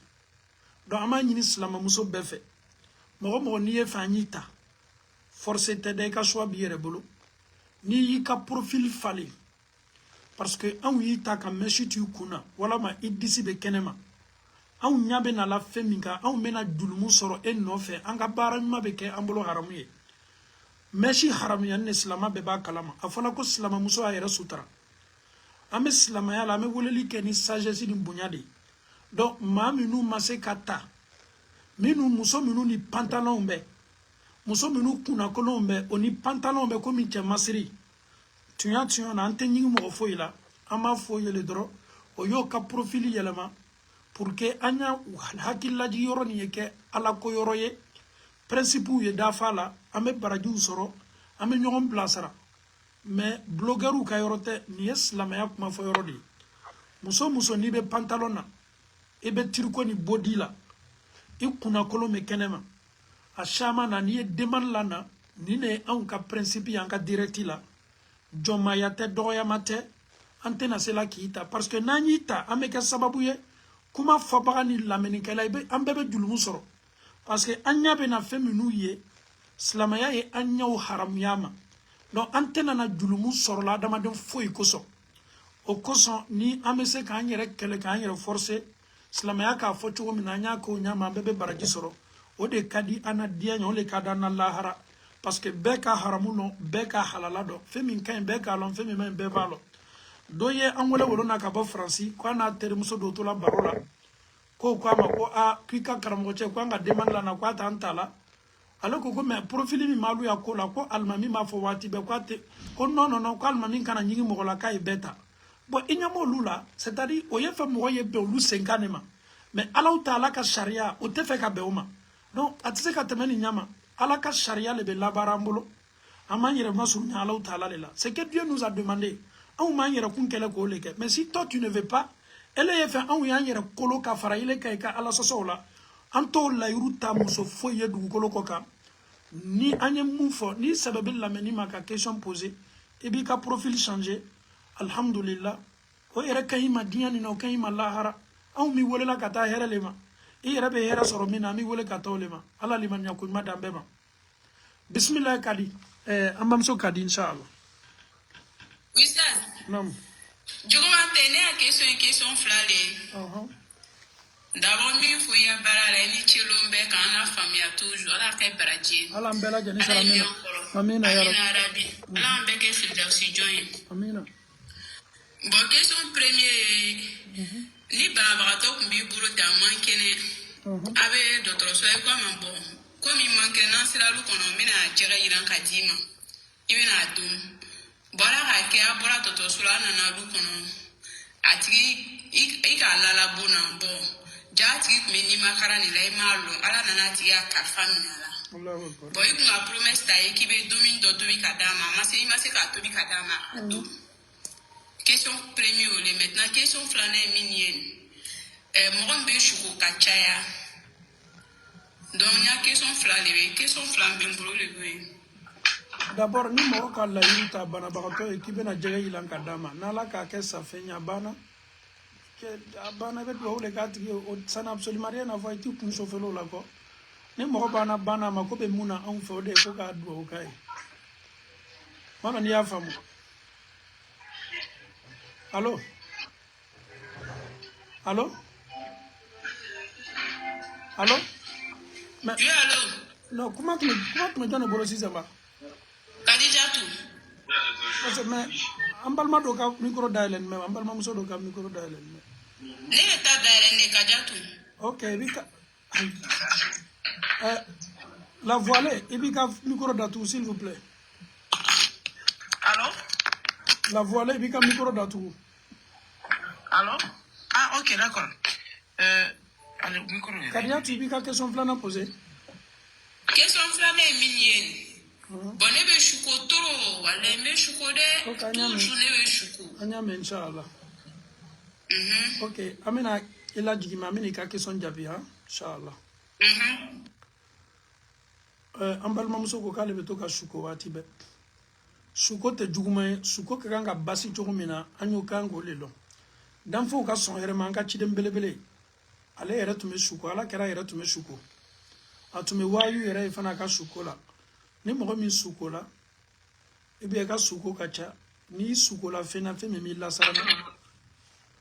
Speaker 1: do ama nyini silama muso befe mo ni e fanyita force te de ka choix bi yere bolo ni yi ka profil fali parce que an yi ta ka meshi tu kuna wala ma idisi be kenema an nyabe na la feminga an mena julumu soro en no fe an ga bara ma be ke ambolo haramu ye meshi haram yanne silama beba kalama afona ko silama muso ayere sutra ame silama ya la me woleli ke ni sagesse ni bunyade donc ma minu mase kata minu muso minu ni pantalon be muso minu kuna kolombe oni pantalon be ko mi che masiri tuya na antenyi mo foila ama foyele dro o yo ka profili yelema pour que anya hakilla ji yoro ni ke ala ko yoro ye principe ye dafala ame baraju soro ame ñogom blasara mais blogueru ka yorote ni islamaya kuma fo yorodi muso ni be pantalon na e be tirko ni body la e kuna kolo me kenema a shama na ni deman lana ni ne an ka principe yan ka directi la joma ya te doya mate antena sela kita parce que nanyita ame ka sababu ye kuma fo bagani lameni kala be ambe be julumu soro parce que anya be na feminu ye Slamaya e anyaw haram yama donc antena na julumu soro la dama den foyi koso o koso ni amese ka anyere kele ka anyere forcer Slamaya ka foto mi na nya ko nyama bebe baraji soro o de kadi ana dia nyo le kada na lahara parce que beka haramuno beka halalado femi kan beka lon femi men bevalo doye angole wolona ka ba franci ko na termuso do to la barola ko ama ko a kwika karamo che ko nga demand la na ko ta antala alors ko me profil mi malu ya ko la ko almami ma fo wati be ko te ko non ko almami kana nyingi mo la kai beta bo inyamo lula c'est-à-dire o ye fa mo ye be lu senkanema mais Allah taala ka sharia o te fe ka be oma donc atise ka temeni nyama ala ka sharia le be labarambolo amanyere masuru nya Allah taala le la c'est que Dieu nous a demandé on manyere kun kele ko leke mais si toi tu ne veux pas ele ye fait on yanyere kolo ka fara ile kai ka ala sosola anto la yuruta muso foye du kolo ko ka ni anye mufo ni sababu la meni maka question posée et bi ka profil changer alhamdulillah o ere kayima diani no kayima lahara aw mi wole la kata here lema e ere be here soro mina mi wole kata lema ala liman yakul madam bema bismillah kadi ambam so kadi inshallah
Speaker 3: oui ça
Speaker 1: non
Speaker 3: jogo ma tene a question flale d'abord mi fo ya barala ni chilombe kana famia toujours ala kay baraji
Speaker 1: ala mbela jani salamina amina ya
Speaker 3: rabbi ala mbeke fil si join
Speaker 1: amina
Speaker 3: bon question premier ni barabato kumbi buru da mankene abe docteur so e kwa mambo ko mi mankena sira lu kono mina jere yiran kadima ibina dum bara ka ke abora docteur so la na lu kono atigi ika lala bona bo jati me ni makara ni lai malo ala nana tiya ka famina la
Speaker 1: Allahu akbar
Speaker 3: boy ku ma promesse ta ekibe domin do dobi kadama mase ka tobi kadama question premier le maintenant question flâner minienne mon be shuko kachaya donc ya question flambe mbolo le be
Speaker 1: d'abord ni mo ka la yuta bana bagato ekibe na jege ilan kadama na la ka ke safenya bana que bana be do le gat ça n'a absolument rien à voir avec tout chauffer la ko ni mo bana ma ko be muna on fe de ko ka do kai mana ni afamu allô mais
Speaker 3: oui allô
Speaker 1: non comment tu me donnes bolo si ça va
Speaker 3: kadijatu
Speaker 1: parce que mais ambalma do ka micro dialen mais ambalma muso do ka micro dialen
Speaker 3: ne ta dare ne kadijatu
Speaker 1: ok bika la voilée et bika micro d'atu s'il vous plaît
Speaker 6: Allô?
Speaker 1: la voilée bika micro d'atu
Speaker 6: Allô? Ah, ok, d'accord. Allez, micro.
Speaker 1: Kadia, tu bika question flana posée.
Speaker 3: Question flana minienne. Bonne be shuko toro, wale me shuko de, toujours ne be shuko.
Speaker 1: Anyame, inshallah. Ok, amina, il a dit que amina ka question jabi, hein? Inshallah. Ambalma muso ko kale beto ka shuko wati be. Shuko te juguma, shuko ka nga basi jugumina, anyo kango lelo. Danfo ka son yere man ka chidem belebele. Ale yere tume shuko, ala kera yere tume shuko. Atume wayu yere fana ka shuko la. Ni mo mi shuko la. Ebe ka shuko ka cha, ni shuko la fena fe me mi la sarana.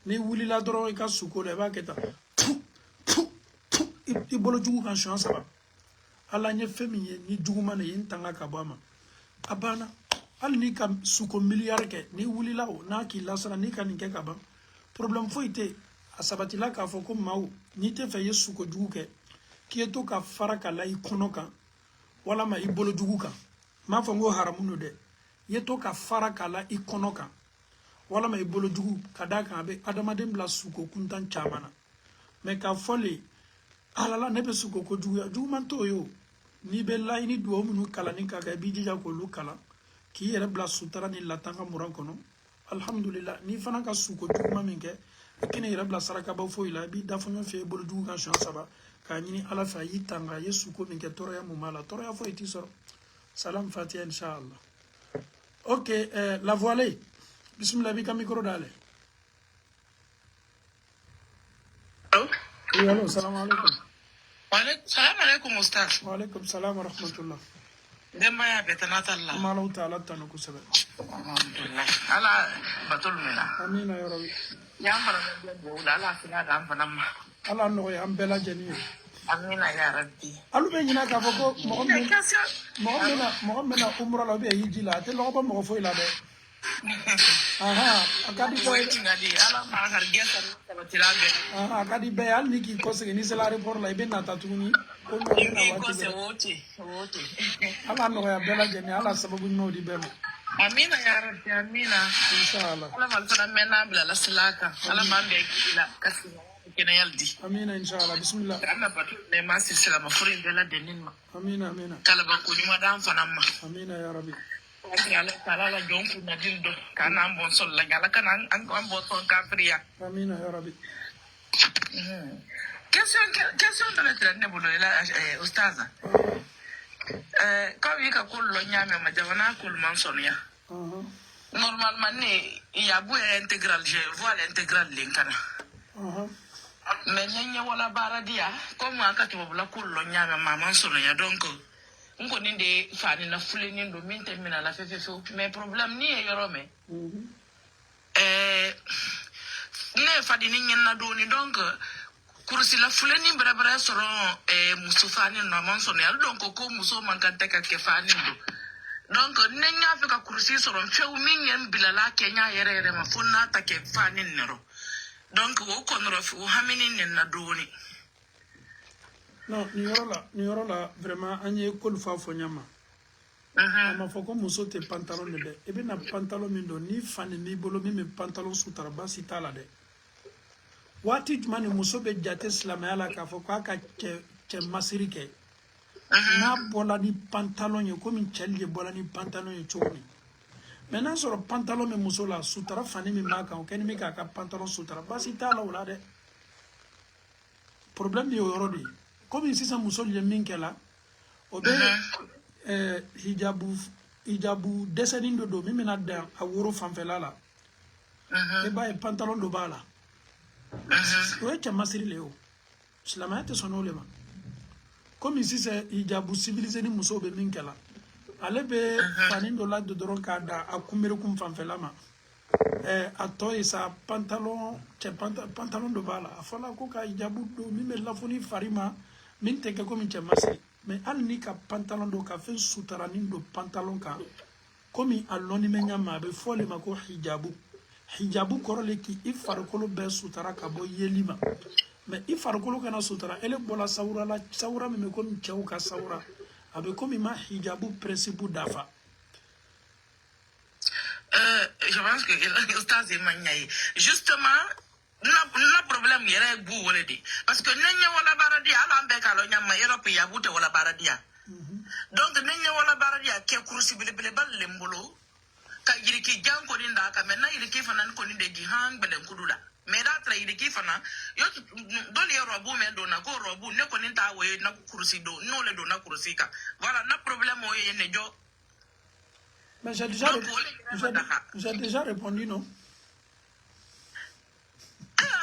Speaker 1: Ni wuli la doro ka shuko la ba keta. I bolo jugu kan chance ba. Ala nye fe mi ni juguma ne yin tanga ka bama. Abana al ni kam shuko milliard ke ni wuli la o na ki la sarana ni kan ke ka ba. Problème fo ite asabati la ka fo ko mawo ni te fe yesu ko jugu ke ki eto ka faraka la ikono kan wala ma ibolo jugu kan ma fo ngo haramuno de yeto ka faraka la ikono kan wala ma ibolo jugu kada kan be adamadem la suko kuntan chamana me ka fole alala ne be suko ko jugu man to yo ni be la ni duo munu kala ni ka bi dija ko lu kala ki yere bla sutara ni latanga muran kono alhamdulillah ni fana ka suko juguma min ke kene yere bla saraka ba fo ila bi da fonyo fe bolo jugu kan chance ba ka nyini ala fa yitanga yesu ko min ke toro ya mumala toro ya fo iti soro salam fatiha inshallah ok la voilée bismillah bi ka micro dale oui allô salam alaikum
Speaker 6: Salam alaikum ustaz.
Speaker 1: wa alaikum salam wa rahmatullah
Speaker 6: Demba ya betanata Allah.
Speaker 1: malau taala tanu kusabe
Speaker 6: Alhamdulillah. Ala batul mina.
Speaker 1: amina ya rabbi
Speaker 6: Ya fara da ala fina da amfana ma.
Speaker 1: ala no ya ambela jeni
Speaker 3: Amina ya Rabbi.
Speaker 1: Alu be nyina ka foko mo mena umra la be hiji la te lo ba mo fo ila de. Aha, akadi ko
Speaker 3: ala ma har gesa ta tilabe.
Speaker 1: Aha, akadi be al ni ki ko se ni se la report la be na tatuni ko no na wa
Speaker 3: ko se wote.
Speaker 1: Ala no ya bela jeni ala sababu no di be.
Speaker 3: Amina ya Rabbi, amina.
Speaker 1: Inshallah.
Speaker 3: Ala mal fana mena bla la silaka. Ala ma be kila kasi kena yaldi.
Speaker 1: Amina inshallah. Bismillah.
Speaker 3: Ala batu ne ma silsila ma furin bela denin ma.
Speaker 1: Amina amina.
Speaker 3: Kala ba ko nyuma dan fana ma.
Speaker 1: Amina ya Rabbi.
Speaker 3: Ala tala la jonku na dildo kana bon sol la gala kana an bon son kafriya.
Speaker 1: Amina ya Rabbi.
Speaker 3: Question de lettre ne bulo la ustaza. Quand il y a un nyame ma javana kul manson ya. Normalement ne ya bu intégral je vois l'intégral linkana. Mais nyanya wala baradia comme aka to bula kul nyame ma manson ya donc ngo ninde fani na fule nindo minte mina la fefefo mais problème ni e yorome. Ne fadi ni nyenna doni donc kursi la fule ni brebere soro musufani no manson ya donc ko muso mankante ka ke fani do donc nenya afika kursi soro few minyen bilala kenya yere ma fonna ta ke fani nero donc wo konro fu hamini nenna doni
Speaker 1: non ni yoro la vraiment anye kol fa fo nyama ama fo ko muso te pantalon de e be na pantalon min do ni fani mi bolo mi pantalon sutara basi tala de wati jumani muso be jate silamaya la ka fo ko aka che masiri ke na bola ni pantalon ye ko min chelje bola ni pantalon ye chokni maintenant sur pantalon me muso la sutara fani mi maka o ken mi ka pantalon sutara basi tala wala de problème yo yorodi comme si ça muso le min kela o be hijabu descending do mi na da aworo fanfela la e ba pantalon do bala ouais tu as massé Léo Islamaya te sono lema comme ici c'est hijabu civilisé ni muso be minkela ale be fani do la de doron ka da akumere kum fanfela ma atoy sa pantalon pantalon do bala afala ko ka hijabu do mi me la foni farima min te ko min che massé mais al ni ka pantalon do ka fe sutara ni do pantalon ka comme aloni menya ma be fole ma ko hijabu korole ki ifarkolo be sutara ka bo yelima mais ifarkolo kana sutara ele bola sawra me ko nchew ka sawra abe komi ma hijabu principe dafa
Speaker 3: je pense que ustaz emanyai justement na problème yere bu wala di parce que nenya wala baradi ala be ka lo nyama europe ya bute wala baradia donc nenya wala baradia ke kursi bele bal lembolo ka yiriki janko ninda ka menna yiriki fanan ko ninde gi hang belen kudula me da tra yiriki fana yo doli robu me do na ko robu ne ko ninta we na kursi do no le do na kursi ka voilà na problème o yene jo
Speaker 1: mais j'ai déjà répondu non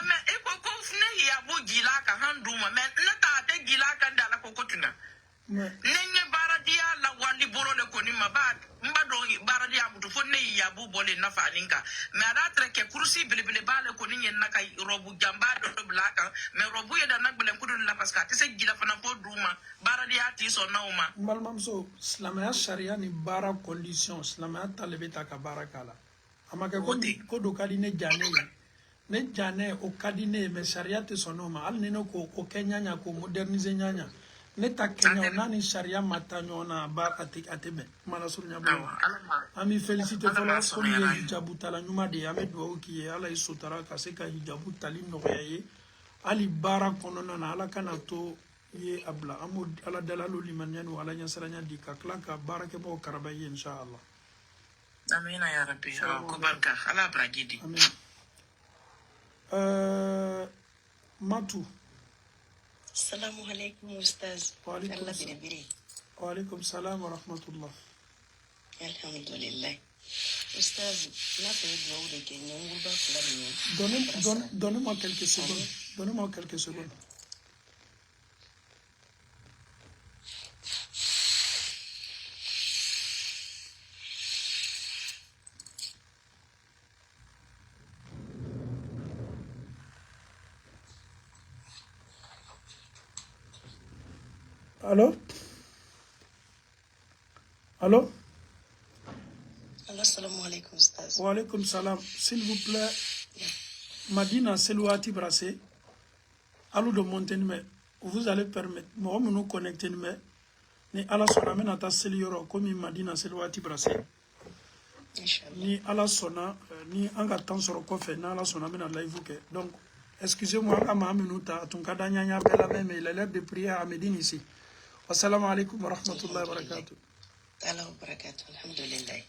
Speaker 3: mais e ko fne ya bo gila ka handuma mais na ta te gila ka ndala ko kotuna nenge baradia la wali boro le koni mabad mbado baradia mutu fonne ya bu bole na faninka mais adatre ke kursi bilibile bale koni nyen naka robu jamba do blaka mais robu yeda nak belen kudu la parce que te gila fana ko duma baradia ti so nauma
Speaker 1: malmam so islamaya sharia ni bara condition islamaya talebeta ka barakala amaka ko do kadi ne jane o kadi ne mais sharia te so nauma al neno ko o kenyanya ko moderniser nyanya neta Kenya nani sharia matanyo na ba atebe mana sunya bo ami félicité fola ko ni hijabu tala nyuma de ame do ki ala isutara ka se ka hijabu tali no yaye ali bara konono na ala kana to ye abla amud ala dalalu limanyan wala nya saranya di ka klanka barake bo karabaye inshallah
Speaker 3: amina ya rabbi ko barka ala bragidi
Speaker 1: amin matu
Speaker 9: السلام عليكم أستاذ.
Speaker 1: وعليكم السلام ورحمة الله.
Speaker 9: الحمد لله. أستاذ لا تريد بقولك إن يوم
Speaker 1: Donnez-moi quelques secondes. Donnez-moi quelques secondes. Allô? Allô?
Speaker 9: Assalamu alaikum, Ustaz.
Speaker 1: Wa alaikum salam. S'il vous plaît, Madina Selouati Brassé, allô de Montenime, vous allez permettre, moi, nous connecter, ni ala sona mena ta seli yoro comme Madina Selouati Brassé. Ni ala sona, ni anga temps sur le coffre, na ala sona mena live ke. Donc, excusez-moi, à ma minuta, ton kadanya nya bela même, il a l'air de prier à Médine ici. Assalamu alaikum wa rahmatullahi wa barakatuh.
Speaker 9: Allah wa barakatuh, alhamdulillah.